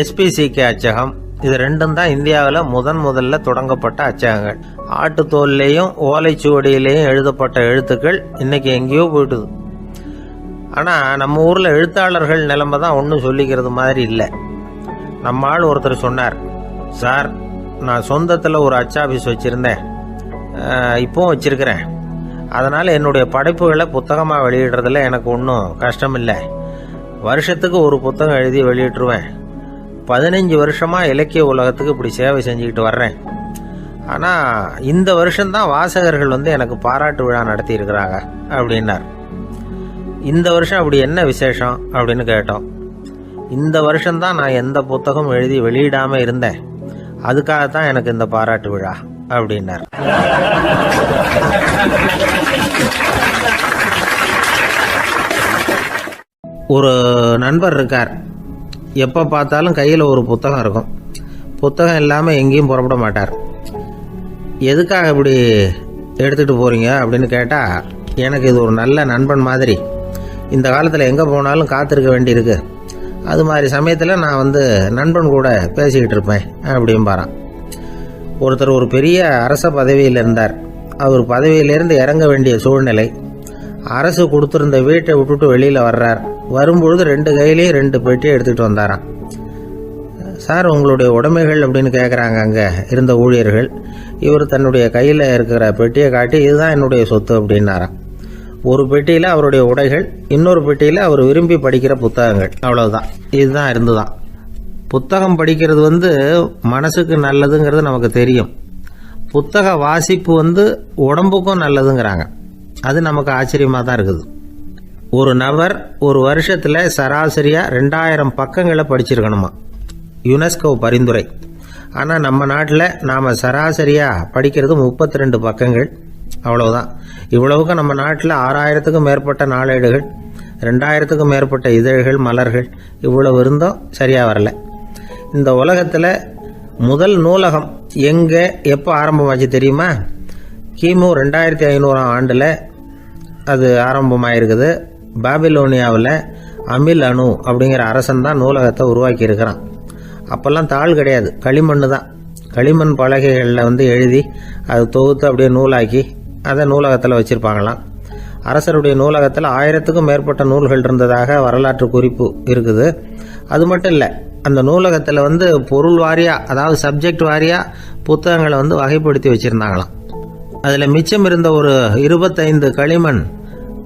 SPCK அச்சகம். இது ரெண்டும் தான் இந்தியாவில் முதல்ல தொடங்கப்பட்ட அச்சகங்கள். ஆட்டுத்தோல்லையும் ஓலைச்சுவடியிலையும் எழுதப்பட்ட எழுத்துக்கள் இன்னைக்கு எங்கேயோ போயிட்டுது. ஆனால் நம்ம ஊரில் எழுத்தாளர்கள் நிலைமை தான் ஒன்றும் சொல்லிக்கிறது மாதிரி இல்லை. நம்ம ஆள் ஒருத்தர் சொன்னார், சார் நான் சொந்தத்தில் ஒரு அச்சாபீஸ் வச்சுருந்தேன், இப்போவும் வச்சுருக்கிறேன். அதனால் என்னுடைய படைப்புகளை புத்தகமாக வெளியிடுறதுல எனக்கு ஒன்றும் கஷ்டம் இல்லை. வருஷத்துக்கு ஒரு புத்தகம் எழுதி வெளியிட்டுருவேன். 15 வருஷமாக இலக்கிய உலகத்துக்கு இப்படி சேவை செஞ்சுக்கிட்டு வர்றேன். ஆனால் இந்த வருஷம்தான் வாசகர்கள் எனக்கு பாராட்டு விழா நடத்தி இருக்கிறாங்க அப்படின்னார். இந்த வருஷம் அப்படி என்ன விசேஷம் அப்படின்னு கேட்டோம். இந்த வருஷம்தான் நான் எந்த புத்தகம் எழுதி வெளியிடாமல் இருந்தேன், அதுக்காகத்தான் எனக்கு இந்த பாராட்டு விழா அப்படின்னார். ஒரு நண்பர் இருக்கார். எப்போ பார்த்தாலும் கையில் ஒரு புத்தகம் இருக்கும். புத்தகம் இல்லாமல் எங்கேயும் புறப்பட மாட்டார். எதுக்காக இப்படி எடுத்துகிட்டு போகிறீங்க அப்படின்னு கேட்டால், எனக்கு இது ஒரு நல்ல நண்பன் மாதிரி. இந்த காலத்தில் எங்கே போனாலும் காத்திருக்க வேண்டியிருக்கு. அது மாதிரி சமயத்தில் நான் நண்பன் கூட பேசிக்கிட்டு இருப்பேன் அப்படிம்பாரான். ஒருத்தர் ஒரு பெரிய அரச பதவியில் இருந்தார். அவர் பதவியிலேருந்து இறங்க வேண்டிய சூழ்நிலை. அரசு கொடுத்துருந்த வீட்டை விட்டுட்டு வெளியில் வர்றார். வரும்பொழுது 2 கையிலையும் 2 பெட்டியை எடுத்துகிட்டு வந்தாராம். சார் உங்களுடைய உடைமைகள் அப்படின்னு கேட்குறாங்க அங்கே இருந்த ஊழியர்கள். இவர் தன்னுடைய கையில் இருக்கிற பெட்டியை காட்டி, இதுதான் என்னுடைய சொத்து அப்படின்னாராம். ஒரு பெட்டியில் அவருடைய உடைகள், இன்னொரு பெட்டியில் அவர் விரும்பி படிக்கிற புத்தகங்கள். அவ்வளவுதான். இதுதான் இருந்துதான். புத்தகம் படிக்கிறது மனசுக்கு நல்லதுங்கிறது நமக்கு தெரியும். புத்தக வாசிப்பு உடம்புக்கும் நல்லதுங்கிறாங்க. அது நமக்கு ஆச்சரியமாக தான் இருக்குது. ஒரு நபர் ஒரு வருஷத்தில் சராசரியாக 2000 பக்கங்களை படிச்சிருக்கணுமா, யுனெஸ்கோ பரிந்துரை. ஆனால் நம்ம நாட்டில் நாம் சராசரியாக படிக்கிறது 32 பக்கங்கள். அவ்வளவுதான். இவ்வளவுக்கு நம்ம நாட்டில் 6000த்துக்கும் மேற்பட்ட நாளேடுகள், 2000த்துக்கும் மேற்பட்ட இதழ்கள், மலர்கள், இவ்வளவு இருந்தும் சரியாக வரல. இந்த உலகத்தில் முதல் நூலகம் எங்கே எப்போ ஆரம்பமாச்சு தெரியுமா? கிமு 2500ஆம் ஆண்டில் அது ஆரம்பமாயிருக்குது. பாபிலோனியாவில் அமில் அணு அப்படிங்கிற அரசன் தான் நூலகத்தை உருவாக்கி இருக்கிறான். அப்போல்லாம் தாள் கிடையாது, களிமண் தான். களிமண் பலகைகளில் எழுதி அது தொகுத்து அப்படியே நூலாக்கி அதை நூலகத்தில் வச்சுருப்பாங்களாம். அரசருடைய நூலகத்தில் 1000த்துக்கும் மேற்பட்ட நூல்கள் இருந்ததாக வரலாற்று குறிப்பு இருக்குது. அது மட்டும் இல்லை, அந்த நூலகத்தில் பொருள் வாரியாக, அதாவது சப்ஜெக்ட் வாரியாக புத்தகங்களை வகைப்படுத்தி வச்சுருந்தாங்களாம். அதில் மிச்சம் இருந்த ஒரு 25 களிமண்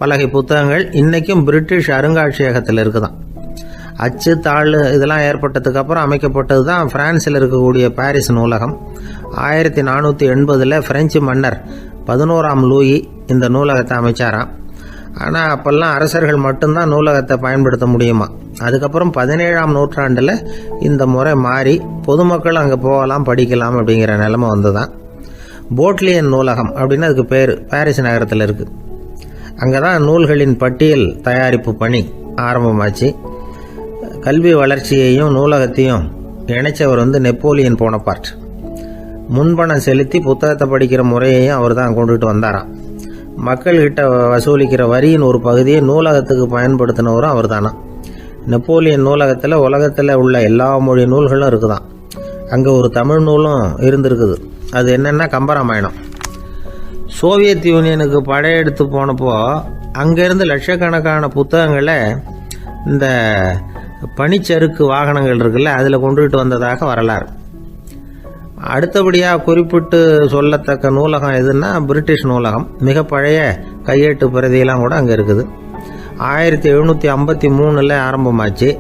பலகை புத்தகங்கள் இன்றைக்கும் பிரிட்டிஷ் அருங்காட்சியகத்தில் இருக்குதான். அச்சு தாள் இதெல்லாம் ஏற்பட்டதுக்கு அப்புறம் அமைக்கப்பட்டது தான் பிரான்சில் இருக்கக்கூடிய பாரிஸ் நூலகம். 1480 பிரெஞ்சு மன்னர் 11ஆம் லூயி இந்த நூலகத்தை அமைச்சாராம். ஆனால் அப்போல்லாம் அரசர்கள் மட்டும்தான் நூலகத்தை பயன்படுத்த முடியுமா. அதுக்கப்புறம் 17ஆம் நூற்றாண்டில் இந்த முறை மாறி பொதுமக்கள் அங்கே போகலாம், படிக்கலாம் அப்படிங்கிற நிலைமை வந்துதான். போட்லியன் நூலகம் அப்படின்னு அதுக்கு பேர், பாரிஸ் நகரத்தில் இருக்குது. அங்கே தான் நூல்களின் பட்டியல் தயாரிப்பு பணி ஆரம்பமாச்சு. கல்வி வளர்ச்சியையும் நூலகத்தையும் இணைச்சவர் நெப்போலியன் போனபார்ட். முன்பணம் செலுத்தி புத்தகத்தை படிக்கிற முறையையும் அவர் தான் கொண்டுட்டு வந்தாராம். மக்கள்கிட்ட வசூலிக்கிற வரியின் ஒரு பகுதியை நூலகத்துக்கு பயன்படுத்தினவரும் அவர் தானா. நெப்போலியன் நூலகத்தில் உலகத்தில் உள்ள எல்லா மொழி நூல்களும் இருக்குதான். அங்கே ஒரு தமிழ் நூலும் இருந்திருக்குது. அது என்னென்னா கம்பராமாயணம். சோவியத் யூனியனுக்கு படையெடுத்து போனப்போ அங்கேருந்து லட்சக்கணக்கான புத்தகங்களை இந்த பனிச்சறுக்கு வாகனங்கள் இருக்குல்ல, அதில் கொண்டுகிட்டு வந்ததாக வரலாறு. அடுத்தபடியாக குறிப்பிட்டு சொல்லத்தக்க நூலகம் எதுன்னா பிரிட்டிஷ் நூலகம். மிக பழைய கையெட்டு பிரதியெல்லாம் கூட அங்கே இருக்குது. 1753 ஆரம்பமாச்சு.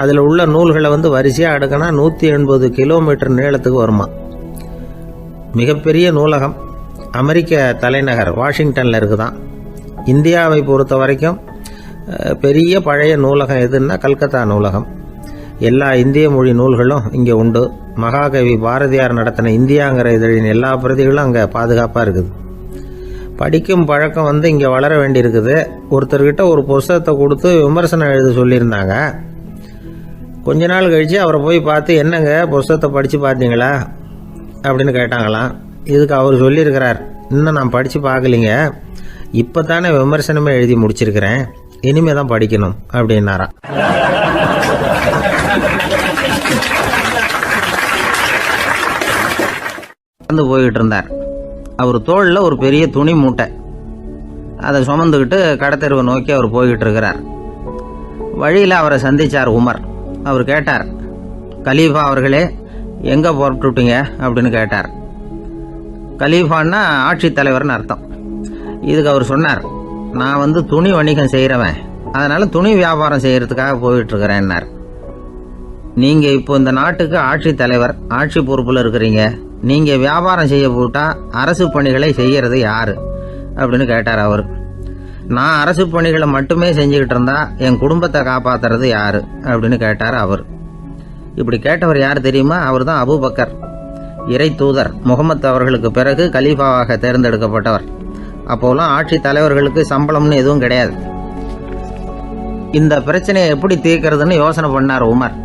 அதில் உள்ள நூல்களை வரிசையாக அடுக்கினா 180 கிலோமீட்டர் நீளத்துக்கு வருமா. மிகப்பெரிய நூலகம் அமெரிக்க தலைநகர் வாஷிங்டனில் இருக்குதான். இந்தியாவை பொறுத்த வரைக்கும் பெரிய பழைய நூலகம் எதுன்னா கல்கத்தா நூலகம். எல்லா இந்திய மொழி நூல்களும் இங்கே உண்டு. மகாகவி பாரதியார் நடத்தின இந்தியாங்கிற இதழின் எல்லா பிரதிகளும் அங்கே பாதுகாப்பாக இருக்குது. படிக்கும் பழக்கம் இங்கே வளர வேண்டியிருக்குது. ஒருத்தர்கிட்ட ஒரு புஸ்தகத்தை கொடுத்து விமர்சனம் எழுத சொல்லியிருந்தாங்க. கொஞ்ச நாள் கழித்து அவரை போய் பார்த்து, என்னங்க புஸ்தகத்தை படித்து பார்த்தீங்களா அப்படின்னு கேட்டாங்களாம். இதுக்கு அவர் சொல்லியிருக்கிறார், இன்னும் நான் படித்து பார்க்கலிங்க, இப்போ தானே விமர்சனமே எழுதி முடிச்சிருக்கிறேன், இனிமே தான் படிக்கணும் அப்படின்னாராம். போய்கிட்டு இருந்தார். அவர் தோளில் ஒரு பெரிய துணி மூட்டை, அதை சுமந்துக்கிட்டு கடத்தெருவை நோக்கி அவர் போய்கிட்டு இருக்கிறார். வழியில் அவரை சந்திச்சார் உமர். அவர் கேட்டார், கலீஃபா அவர்களே, எங்கே புறப்பட்டுட்டீங்க அப்படின்னு கேட்டார். கலீஃபான்னா ஆட்சித்தலைவர்னு அர்த்தம். இதுக்கு அவர் சொன்னார், நான் துணி வணிகம் செய்கிறவன், அதனால் துணி வியாபாரம் செய்கிறதுக்காக போயிட்டுருக்கிறேன்னார். நீங்கள் இப்போ இந்த நாட்டுக்கு ஆட்சித்தலைவர், ஆட்சி பொறுப்பில் இருக்கிறீங்க, நீங்கள் வியாபாரம் செய்ய போட்டால் அரசு பணிகளை செய்கிறது யார் அப்படின்னு கேட்டார் அவர். நான் அரசு பணிகளை மட்டுமே செஞ்சுக்கிட்டு இருந்தா என் குடும்பத்தை காப்பாற்றுறது யார் அப்படின்னு கேட்டார் அவர். இப்படி கேட்டவர் யார் தெரியுமா? அவர் தான் அபூபக்கர், இறை தூதர் முகமது அவர்களுக்கு பிறகு கலீஃபாவாக தேர்ந்தெடுக்கப்பட்டவர். அப்போலாம் ஆட்சி தலைவர்களுக்கு சம்பளம்னு எதுவும் கிடையாது. இந்த பிரச்சனையை எப்படி தீர்க்கிறதுன்னு யோசனை பண்ணார் உமர்.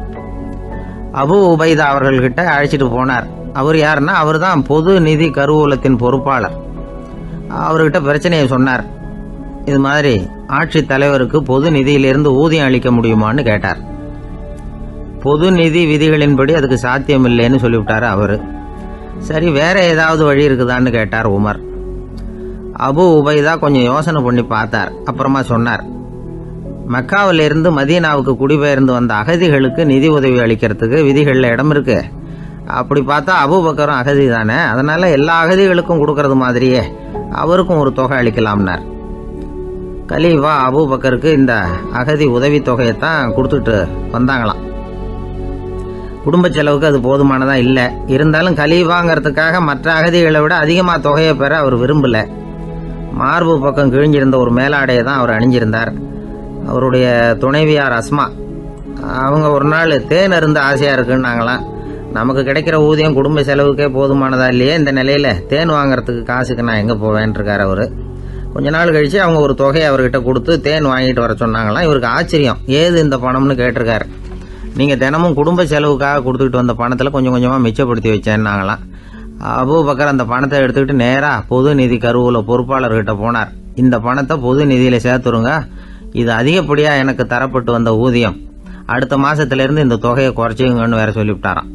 அபு உபைதா அவர்கள்கிட்ட அழைச்சிட்டு போனார். அவர் யாருன்னா, அவர் தான் பொது நிதி கருவூலத்தின் பொறுப்பாளர். அவர்கிட்ட பிரச்சனையை சொன்னார். இது மாதிரி ஆட்சி தலைவருக்கு பொது நிதியிலிருந்து ஊதியம் அளிக்க முடியுமான்னு கேட்டார். பொது நிதி விதிகளின்படி அதுக்கு சாத்தியம் இல்லைன்னு சொல்லிவிட்டார் அவர். சரி, வேற ஏதாவது வழி இருக்குதான்னு கேட்டார் உமர். அபு உபைதா கொஞ்சம் யோசனை பண்ணி பார்த்தார். அப்புறமா சொன்னார், மக்காவிலிருந்து மதீனாவுக்கு குடிபெயர்ந்து வந்த அகதிகளுக்கு நிதி உதவி அளிக்கிறதுக்கு விதிகளில் இடம் இருக்கு. அப்படி பார்த்தா அபூபக்கரும் அகதி தானே, அதனால எல்லா அகதிகளுக்கும் கொடுக்கறது மாதிரியே அவருக்கும் ஒரு தொகை அளிக்கலாம்னார். கலீஃபா அபூபக்கருக்கு இந்த அகதி உதவி தொகையைத்தான் கொடுத்துட்டு வந்தாங்களாம். குடும்ப செலவுக்கு அது போதுமானதா இல்லை. இருந்தாலும் கலீஃபாங்கிறதுக்காக மற்ற அகதிகளை விட அதிகமாக தொகையை பெற அவர் விரும்பல. மார்பு பக்கம் கிழிஞ்சிருந்த ஒரு மேலாடையை தான் அவர் அணிஞ்சிருந்தார். அவருடைய துணைவியார் அஸ்மா, அவங்க ஒரு நாள் தேன் அருந்த ஆசையாக இருக்குன்னாங்களாம். நமக்கு கிடைக்கிற ஊதியம் குடும்ப செலவுக்கே போதுமானதா இல்லையே, இந்த நிலையில் தேன் வாங்குறதுக்கு காசுக்கு நான் எங்கே போவேன்ருக்கார் அவர். கொஞ்ச நாள் கழித்து அவங்க ஒரு தொகையை அவர்கிட்ட கொடுத்து தேன் வாங்கிட்டு வர சொன்னாங்களாம். இவருக்கு ஆச்சரியம், ஏது இந்த பணம்னு கேட்டிருக்காரு. நீங்கள் தினமும் குடும்ப செலவுக்காக கொடுத்துக்கிட்டு வந்த பணத்தில் கொஞ்சம் கொஞ்சமாக மிச்சப்படுத்தி வச்சேன்னாங்களாம். அபூபக்கர் அந்த பணத்தை எடுத்துக்கிட்டு நேராக பொது நிதி கருவூல பொறுப்பாளர்கிட்ட போனார். இந்த பணத்தை பொது நிதியில் சேர்த்துருங்க, இது அதிகப்படியாக எனக்கு தரப்பட்டு வந்த ஊதியம், அடுத்த மாதத்துலேருந்து இந்த தொகையை குறைச்சிங்கன்னு வேற சொல்லிவிட்டாராம்.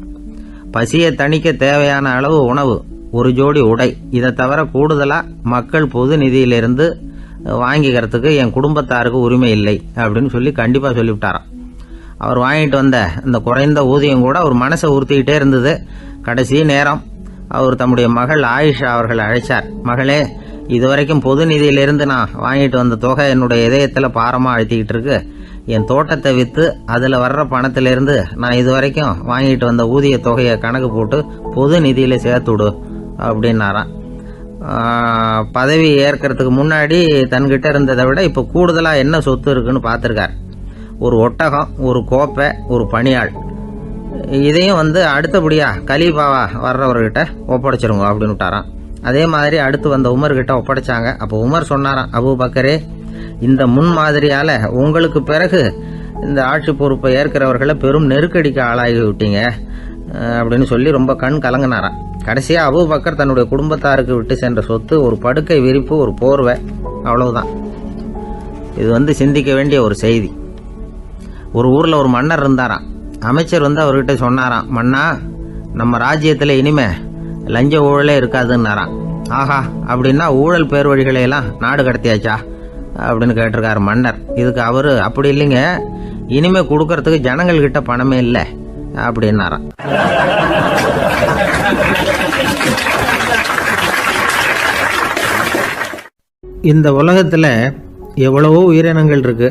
பசியை தணிக்க தேவையான அளவு உணவு, ஒரு ஜோடி உடை, இதை தவிர கூடுதலாக மக்கள் பொது நிதியிலிருந்து வாங்கிக்கிறதுக்கு என் குடும்பத்தாருக்கு உரிமை இல்லை அப்படின்னு சொல்லி கண்டிப்பாக சொல்லிவிட்டாராம். அவர் வாங்கிட்டு வந்த இந்த குறைந்த ஊதியம் கூட அவர் மனசை உறுத்திக்கிட்டே இருந்தது. கடைசி நேரம் அவர் தம்முடைய மகள் ஆயிஷா அவர்களை அழைச்சார். மகளே, இதுவரைக்கும் பொது நிதியிலிருந்து நான் வாங்கிட்டு வந்த தொகை என்னுடைய இதயத்தில் பாரமாக அழுத்திக்கிட்டு இருக்கு. என் தோட்டத்தை விற்று அதில் வர்ற பணத்திலிருந்து நான் இதுவரைக்கும் வாங்கிட்டு வந்த ஊதிய தொகையை கணக்கு போட்டு பொது நிதியில் சேர்த்துடு அப்படின்னாராம். பதவி ஏற்கிறதுக்கு முன்னாடி தன்கிட்ட இருந்ததை விட இப்போ கூடுதலாக என்ன சொத்து இருக்குன்னு பார்த்துருக்கார். ஒரு ஒட்டகம், ஒரு கோப்பை, ஒரு பணியாள். இதையும் அடுத்தபடியாக கலீஃபாவா வர்றவர்கிட்ட ஒப்படைச்சிருங்க அப்படின்னு விட்டாராம். அதே மாதிரி அடுத்து வந்த உமர்கிட்ட ஒப்படைச்சாங்க. அப்போ உமர் சொன்னாராம், அபூபக்கரே, இந்த முன்மாதிரியால் உங்களுக்கு பிறகு இந்த ஆட்சி பொறுப்பை ஏற்கிறவர்களை பெரும் நெருக்கடிக்கு ஆளாகி விட்டீங்க அப்படின்னு சொல்லி ரொம்ப கண் கலங்கினாராம். கடைசியாக அபூபக்கர் தன்னுடைய குடும்பத்தாருக்கு விட்டு சென்ற சொத்து ஒரு படுக்கை விரிப்பு, ஒரு போர்வை, அவ்வளவுதான். இது சிந்திக்க வேண்டிய ஒரு செய்தி. ஒரு ஊரில் ஒரு மன்னர் இருந்தாராம். அமைச்சர் அவர்கிட்ட சொன்னாராம், மன்னா, நம்ம ராஜ்யத்தில் இனிமே லஞ்ச ஊழலே இருக்காதுன்னாராம். ஆஹா, அப்படின்னா ஊழல் பேர் வழிகளையெல்லாம் நாடு கடத்தியாச்சா அப்படின்னு கேட்டிருக்காரு மன்னர். இதுக்கு அவரு, அப்படி இல்லைங்க, இனிமே கொடுக்கறதுக்கு ஜனங்கள்கிட்ட பணமே இல்லை அப்படின்னாராம். இந்த உலகத்தில் எவ்வளவோ உயிரினங்கள் இருக்கு,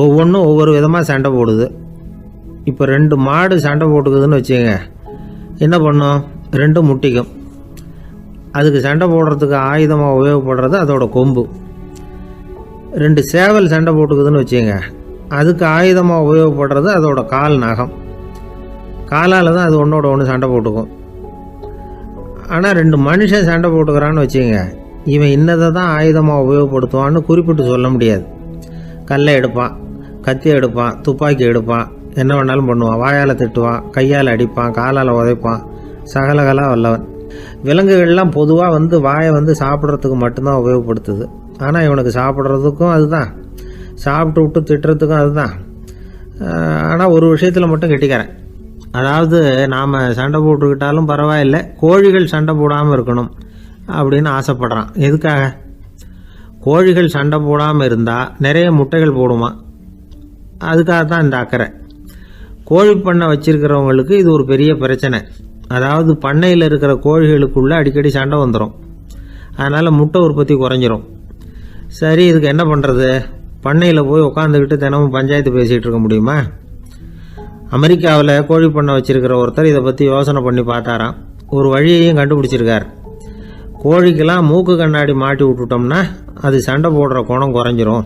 ஒவ்வொன்றும் ஒவ்வொரு விதமாக சண்டை போடுது. இப்போ 2 மாடு சண்டை போட்டுக்குதுன்னு வச்சுக்கோங்க, என்ன பண்ணும்? 2 முட்டிக்கும். அதுக்கு சண்டை போடுறதுக்கு ஆயுதமாக உபயோகப்படுறது அதோட கொம்பு. 2 சேவல் சண்டை போட்டுக்குதுன்னு வச்சுக்கோங்க, அதுக்கு ஆயுதமாக உபயோகப்படுறது அதோட கால் நகம். காலால் தான் அது ஒன்றோட ஒன்று சண்டை போட்டுக்கும். ஆனால் 2 மனுஷன் சண்டை போட்டுக்கிறான்னு வச்சுக்கோங்க, இவன் இன்னதை தான் ஆயுதமாக உபயோகப்படுத்துவான்னு குறிப்பிட்டு சொல்ல முடியாது. கல்லை எடுப்பான், கத்தி எடுப்பான், துப்பாக்கி எடுப்பான், என்ன வேணாலும் பண்ணுவான். வாயால் திட்டுவான், கையால் அடிப்பான், காலால் உதைப்பான், சகலகலா வல்லவன். விலங்குகள்லாம் பொதுவாக வாயை சாப்பிட்றதுக்கு மட்டும்தான் உபயோகப்படுத்துது. ஆனால் இவனுக்கு சாப்பிட்றதுக்கும் அதுதான், சாப்பிட்டு விட்டு திட்டுறதுக்கும் அதுதான். ஆனால் ஒரு விஷயத்தில் மட்டும் கெட்டிக்கிறேன். அதாவது நாம் சண்டை போட்டுக்கிட்டாலும் பரவாயில்லை, கோழிகள் சண்டை போடாமல் இருக்கணும் அப்படின்னு ஆசைப்படுறான். எதுக்காக? கோழிகள் சண்டை போடாமல் இருந்தால் நிறைய முட்டைகள் போடுமா, அதுக்காக தான் இந்த அக்கறை. கோழி பண்ணை வச்சிருக்கிறவங்களுக்கு இது ஒரு பெரிய பிரச்சனை. அதாவது பண்ணையில் இருக்கிற கோழிகளுக்குள்ளே அடிக்கடி சண்டை வந்துடும், அதனால் முட்டை உற்பத்தி குறைஞ்சிரும். சரி, இதுக்கு என்ன பண்ணுறது? பண்ணையில் போய் உட்காந்துக்கிட்டு தினமும் பஞ்சாயத்து பேசிகிட்டு இருக்க முடியுமா? அமெரிக்காவில் கோழி பண்ணை வச்சிருக்கிற ஒருத்தர் இதை பற்றி யோசனை பண்ணி பார்த்தாராம். ஒரு வழியையும் கண்டுபிடிச்சிருக்கார். கோழிக்கெல்லாம் மூக்கு கண்ணாடி மாட்டி விட்டுட்டோம்னா அது சண்டை போடுற குணம் குறைஞ்சிரும்,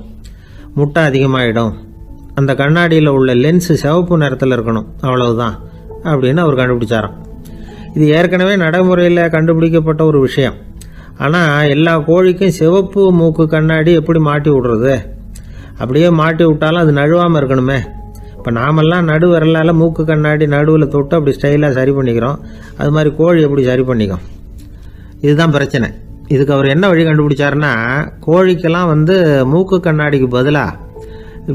முட்டை அதிகமாகிடும். அந்த கண்ணாடியில் உள்ள லென்ஸு சிவப்பு நிறத்தில் இருக்கணும், அவ்வளவுதான் அப்படின்னு அவர் கண்டுபிடிச்சாராம். இது ஏற்கனவே நடைமுறையில் கண்டுபிடிக்கப்பட்ட ஒரு விஷயம். ஆனால் எல்லா கோழிக்கும் சிவப்பு மூக்கு கண்ணாடி எப்படி மாட்டி விடுறது? அப்படியே மாட்டி விட்டாலும் அது நழுவாமல் இருக்கணுமே. இப்போ நாமெல்லாம் நடு விரலால் மூக்கு கண்ணாடி நடுவில் தொட்டு அப்படி ஸ்டைலாக சரி பண்ணிக்கிறோம், அது மாதிரி கோழி எப்படி சரி பண்ணிக்கும்? இதுதான் பிரச்சனை. இதுக்கு அவர் என்ன வழி கண்டுபிடிச்சாருன்னா, கோழிக்கெல்லாம் மூக்கு கண்ணாடிக்கு பதிலாக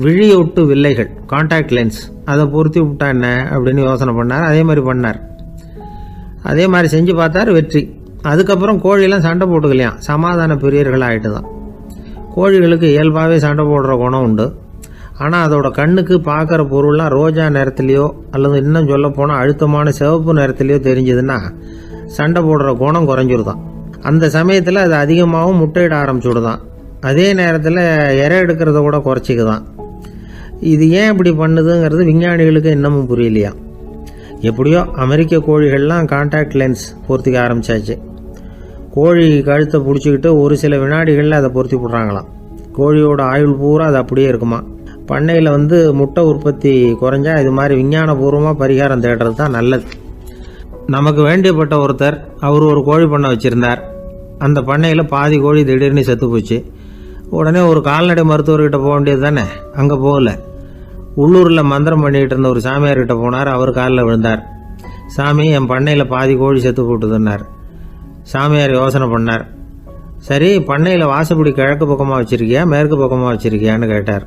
விழியொட்டு வில்லைகள், கான்டாக்ட் லென்ஸ், அதை பொருத்தி விட்டா என்ன அப்படின்னு யோசனை பண்ணார். அதே மாதிரி பண்ணார். அதே மாதிரி செஞ்சு பார்த்தார், வெற்றி. அதுக்கப்புறம் கோழியெல்லாம் சண்டை போட்டுக்கலையாம், சமாதான பிரியர்கள் ஆகிட்டு தான். கோழிகளுக்கு இயல்பாகவே சண்டை போடுற குணம் உண்டு. ஆனால் அதோட கண்ணுக்கு பார்க்குற பொருள்லாம் ரோஜா நிறத்துலையோ அல்லது இன்னும் சொல்ல போனால் அழுத்தமான சிவப்பு நிறத்துலையோ தெரிஞ்சதுன்னா சண்டை போடுற குணம் குறைஞ்சிருதான். அந்த சமயத்தில் அது அதிகமாகவும் முட்டையிட ஆரம்பிச்சுடுதான். அதே நேரத்தில் இறை எடுக்கிறத கூட குறைச்சிக்குதான். இது ஏன் இப்படி பண்ணுதுங்கிறது விஞ்ஞானிகளுக்கு இன்னமும் புரியலையா. எப்படியோ அமெரிக்க கோழிகள்லாம் கான்டாக்ட் லென்ஸ் பொருத்திக்க ஆரம்பித்தாச்சு. கோழி கழுத்தை பிடிச்சிக்கிட்டு ஒரு சில வினாடிகளில் அதை பொருத்தி போடுறாங்களாம். கோழியோட ஆயுள் பூரா அது அப்படியே இருக்குமா. பண்ணையில் முட்டை உற்பத்தி குறைஞ்சா இது மாதிரி விஞ்ஞானபூர்வமாக பரிகாரம் தேடுறது தான் நல்லது. நமக்கு வேண்டியப்பட்ட ஒருத்தர், அவர் ஒரு கோழி பண்ணை வச்சுருந்தார். அந்த பண்ணையில் பாதி கோழி திடீர்னு செத்து போச்சு. உடனே ஒரு கால்நடை மருத்துவர்கிட்ட போக வேண்டியது தானே, அங்கே போகல. உள்ளூரில் மந்திரம் பண்ணிகிட்டு இருந்த ஒரு சாமியார்கிட்ட போனார். அவர் காலில் விழுந்தார். சாமி, என் பண்ணையில் பாதி கோழி செத்து போட்டுதுன்னார். சாமியார் யோசனை பண்ணார். சரி, பண்ணையில் வாசப்படி கிழக்கு பக்கமாக வச்சுருக்கியா மேற்கு பக்கமாக வச்சுருக்கியான்னு கேட்டார்.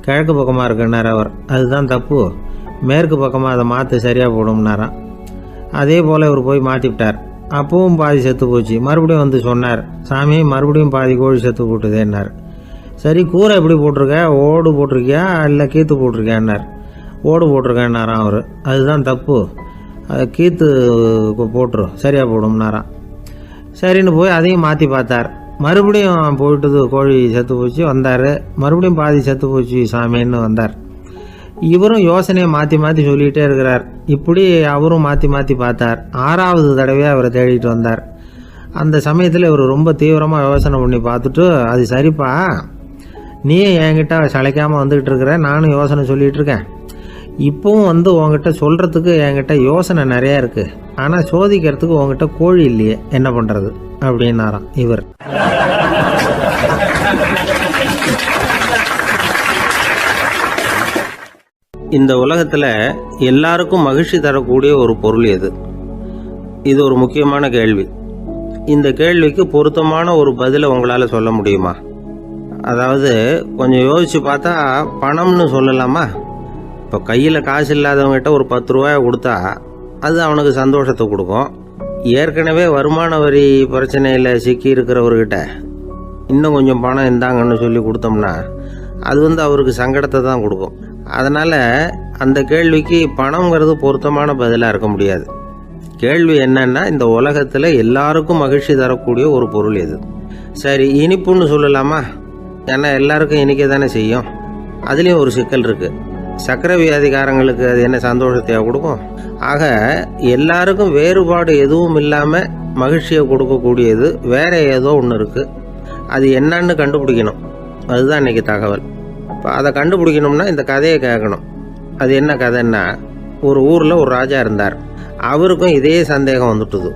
கிழக்கு பக்கமாக இருக்குன்னார் அவர். அதுதான் தப்பு, மேற்கு பக்கமாக அதை மாற்று சரியாக போடும்னாராம். அதே போல் இவர் போய் மாற்றிவிட்டார். அப்பவும் பாதி செத்து போச்சு. மறுபடியும் சொன்னார், சாமி மறுபடியும் பாதி கோழி செத்து போட்டுதேன்னார். சரி, கூரை எப்படி போட்டிருக்க, ஓடு போட்டிருக்கியா இல்லை கீத்து போட்டிருக்கியான்னார். ஓடு போட்டிருக்கேன்னாராம் அவர். அதுதான் தப்பு, அதை கீத்து போட்டுரு சரியாக போடும்னாராம். சரின்னு போய் அதையும் மாற்றி பார்த்தார். மறுபடியும் போயிட்டது, கோழி செத்து போச்சு. வந்தார், மறுபடியும் பாதி செத்து போச்சு சாமின்னு வந்தார். இவரும் யோசனையை மாற்றி மாற்றி சொல்லிகிட்டே இருக்கிறார். இப்படி அவரும் மாற்றி மாற்றி பார்த்தார். 6வது தடவையாக அவரை தேடிட்டு வந்தார். அந்த சமயத்தில் இவர் ரொம்ப தீவிரமாக யோசனை பண்ணி பார்த்துட்டு, அது சரிப்பா, நீ என்கிட்ட சளைக்காமல் வந்துக்கிட்டு இருக்கிற, நானும் யோசனை சொல்லிகிட்டு இருக்கேன். இப்போவும் உங்ககிட்ட சொல்கிறதுக்கு என்கிட்ட யோசனை நிறையா இருக்குது, ஆனால் சோதிக்கிறதுக்கு உங்ககிட்ட கோழி இல்லையே, என்ன பண்ணுறது அப்படின்னாராம் இவர். இந்த உலகத்தில் எல்லாருக்கும் மகிழ்ச்சி தரக்கூடிய ஒரு பொருள் எது? இது ஒரு முக்கியமான கேள்வி. இந்த கேள்விக்கு பொருத்தமான ஒரு பதிலை உங்களால் சொல்ல முடியுமா? அதாவது கொஞ்சம் யோசித்து பார்த்தா பணம்னு சொல்லலாமா? இப்போ கையில் காசு இல்லாதவங்ககிட்ட ஒரு 10 ரூபாயை கொடுத்தா அது அவனுக்கு சந்தோஷத்தை கொடுக்கும். ஏற்கனவே வருமான வரி பிரச்சனையில் சிக்கி இருக்கிறவர்கிட்ட இன்னும் கொஞ்சம் பணம் இந்தாங்கன்னு சொல்லி கொடுத்தோம்னா அது அவருக்கு சங்கடத்தை தான் கொடுக்கும். அதனால் அந்த கேள்விக்கு பணங்கிறது பொருத்தமான பதிலாக இருக்க முடியாது. கேள்வி என்னன்னா, இந்த உலகத்தில் எல்லாருக்கும் மகிழ்ச்சி தரக்கூடிய ஒரு பொருள் எது? சரி, இனிப்புன்னு சொல்லலாமா? ஏன்னா எல்லாருக்கும் இனிக்க தானே செய்யும். அதுலேயும் ஒரு சிக்கல் இருக்குது. சர்க்கரை வியாதிக்காரங்களுக்கு அது என்ன சந்தோஷத்தையாக கொடுக்கும்? ஆக எல்லாருக்கும் வேறுபாடு எதுவும் இல்லாமல் மகிழ்ச்சியை கொடுக்கக்கூடியது வேற ஏதோ ஒன்று இருக்குது. அது என்னன்னு கண்டுபிடிக்கணும். அதுதான் இன்றைக்கி தகவல். இப்போ அதை கண்டுபிடிக்கணும்னா இந்த கதையை கேட்கணும். அது என்ன கதைன்னா, ஒரு ஊரில் ஒரு ராஜா இருந்தார். அவருக்கும் இதே சந்தேகம் வந்துட்டுது.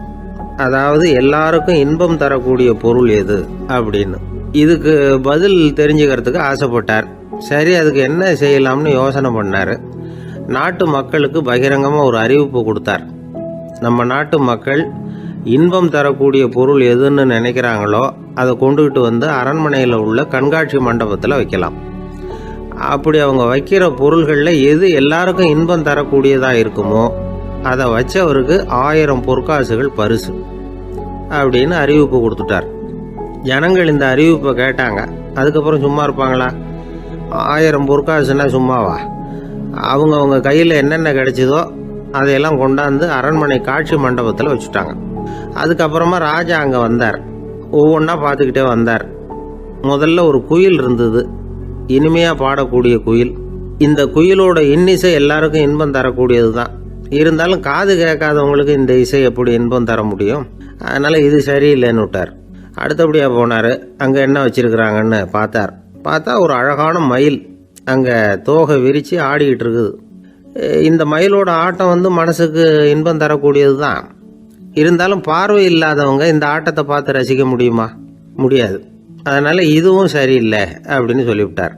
அதாவது எல்லாருக்கும் இன்பம் தரக்கூடிய பொருள் எது அப்படின்னு. இதுக்கு பதில் தெரிஞ்சுக்கிறதுக்கு ஆசைப்பட்டார். சரி, அதுக்கு என்ன செய்யலாம்னு யோசனை பண்ணார். நாட்டு மக்களுக்கு பகிரங்கமாக ஒரு அறிவிப்பு கொடுத்தார். நம்ம நாட்டு மக்கள் இன்பம் தரக்கூடிய பொருள் எதுன்னு நினைக்கிறாங்களோ அதை கொண்டுகிட்டு அரண்மனையில் உள்ள கண்காட்சி மண்டபத்தில் வைக்கலாம். அப்படி அவங்க வைக்கிற பொருள்களில் எது எல்லாருக்கும் இன்பம் தரக்கூடியதாக இருக்குமோ அதை வச்சவருக்கு 1000 பொற்காசுகள் பரிசு அப்படின்னு அறிவிப்பு கொடுத்துட்டார். ஜனங்கள் இந்த அறிவிப்பை கேட்டாங்க. அதுக்கப்புறம் சும்மா இருப்பாங்களா? 1000 பொற்காசுன்னா சும்மாவா? அவங்க கையில் என்னென்ன கிடைச்சதோ அதையெல்லாம் கொண்டாந்து அரண்மனை காட்சி மண்டபத்தில் வச்சுட்டாங்க. அதுக்கப்புறமா ராஜா அங்கே வந்தார். ஒவ்வொன்றா பார்த்துக்கிட்டே வந்தார். முதல்ல ஒரு குயில் இருந்தது, இனிமையாக பாடக்கூடிய குயில். இந்த குயிலோட இன்னிசை எல்லாருக்கும் இன்பம் தரக்கூடியது தான். இருந்தாலும் காது கேட்காதவங்களுக்கு இந்த இசை எப்படி இன்பம் தர முடியும்? அதனால் இது சரியில்லைன்னு விட்டார். அடுத்தபடியாக போனார். அங்கே என்ன வச்சுருக்குறாங்கன்னு பார்த்தா ஒரு அழகான மயில் அங்கே தோகை விரித்து ஆடிக்கிட்டு இருக்குது. இந்த மயிலோட ஆட்டம் மனசுக்கு இன்பம் தரக்கூடியது தான். இருந்தாலும் பார்வை இல்லாதவங்க இந்த ஆட்டத்தை பார்த்து ரசிக்க முடியுமா? முடியாது. அதனால் இதுவும் சரியில்லை அப்படின்னு சொல்லிவிட்டார்.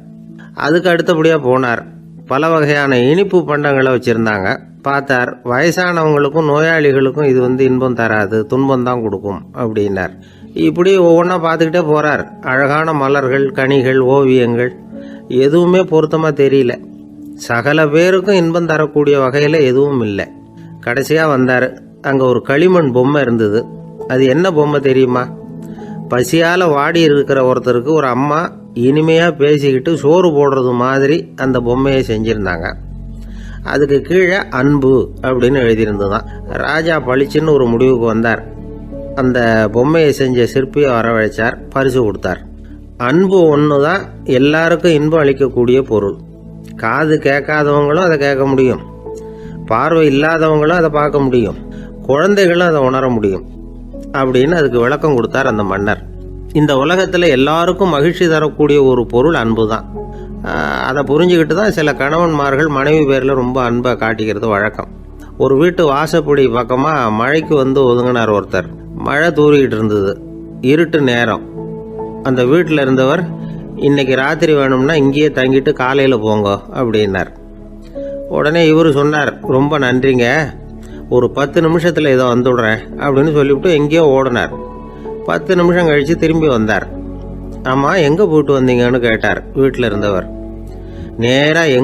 அதுக்கு அடுத்தபடியாக போனார். பல வகையான இனிப்பு பண்டங்களை வச்சுருந்தாங்க. பார்த்தார், வயசானவங்களுக்கும் நோயாளிகளுக்கும் இது இன்பம் தராது, துன்பம் தான் கொடுக்கும் அப்படின்னார். இப்படி ஒவ்வொன்றா பார்த்துக்கிட்டே போகிறார். அழகான மலர்கள், கனிகள், ஓவியங்கள் எதுவுமே பொருத்தமாக தெரியல. சகல பேருக்கும் இன்பம் தரக்கூடிய வகையில் எதுவும் இல்லை. கடைசியாக வந்தார். அங்கே ஒரு களிமண் பொம்மை இருந்தது. அது என்ன பொம்மை தெரியுமா? பசியால் வாடி இருக்கிற ஒருத்தருக்கு ஒரு அம்மா இனிமையாக பேசிக்கிட்டு சோறு போடுறது மாதிரி அந்த பொம்மையை செஞ்சுருந்தாங்க. அதுக்கு கீழே அன்பு அப்படின்னு எழுதியிருந்ததுதான். ராஜா பளிச்சுன்னு ஒரு முடிவுக்கு வந்தார். அந்த பொம்மையை செஞ்ச சிற்பியை வரவழைச்சார், பரிசு கொடுத்தார். அன்பு ஒன்று தான் எல்லாருக்கும் இன்பம் அளிக்கக்கூடிய பொருள். காது கேட்காதவங்களும் அதை கேட்க முடியும், பார்வை இல்லாதவங்களும் அதை பார்க்க முடியும், குழந்தைகளும் அதை உணர முடியும் அப்படின்னு அதுக்கு விளக்கம் கொடுத்தார் அந்த மன்னர். இந்த உலகத்தில் எல்லாருக்கும் மகிழ்ச்சி தரக்கூடிய ஒரு பொருள் அன்பு தான். அதை புரிஞ்சுக்கிட்டு தான் சில கணவன்மார்கள் மனைவி பேரில் ரொம்ப அன்பை காட்டிக்கிறது வழக்கம். ஒரு வீட்டு வாசப்படி பக்கமாக மழைக்கு ஒதுங்கினார் ஒருத்தர். மழை தூரிக்கிட்டு இருந்தது, இருட்டு நேரம். அந்த வீட்டில் இருந்தவர், இன்னைக்கு ராத்திரி வேணும்னா இங்கேயே தங்கிட்டு காலையில் போங்க அப்படின்னார். உடனே இவர் சொன்னார், ரொம்ப நன்றிங்க, ஒரு 10 நிமிஷத்தில் இதை வந்துடுறேன் அப்படின்னு சொல்லிவிட்டு எங்கேயோ ஓடினார். 10 நிமிஷம் கழித்து திரும்பி வந்தார். ஆமாம், எங்கே போயிட்டு வந்தீங்கன்னு கேட்டார் வீட்டில் இருந்தவர். நேராக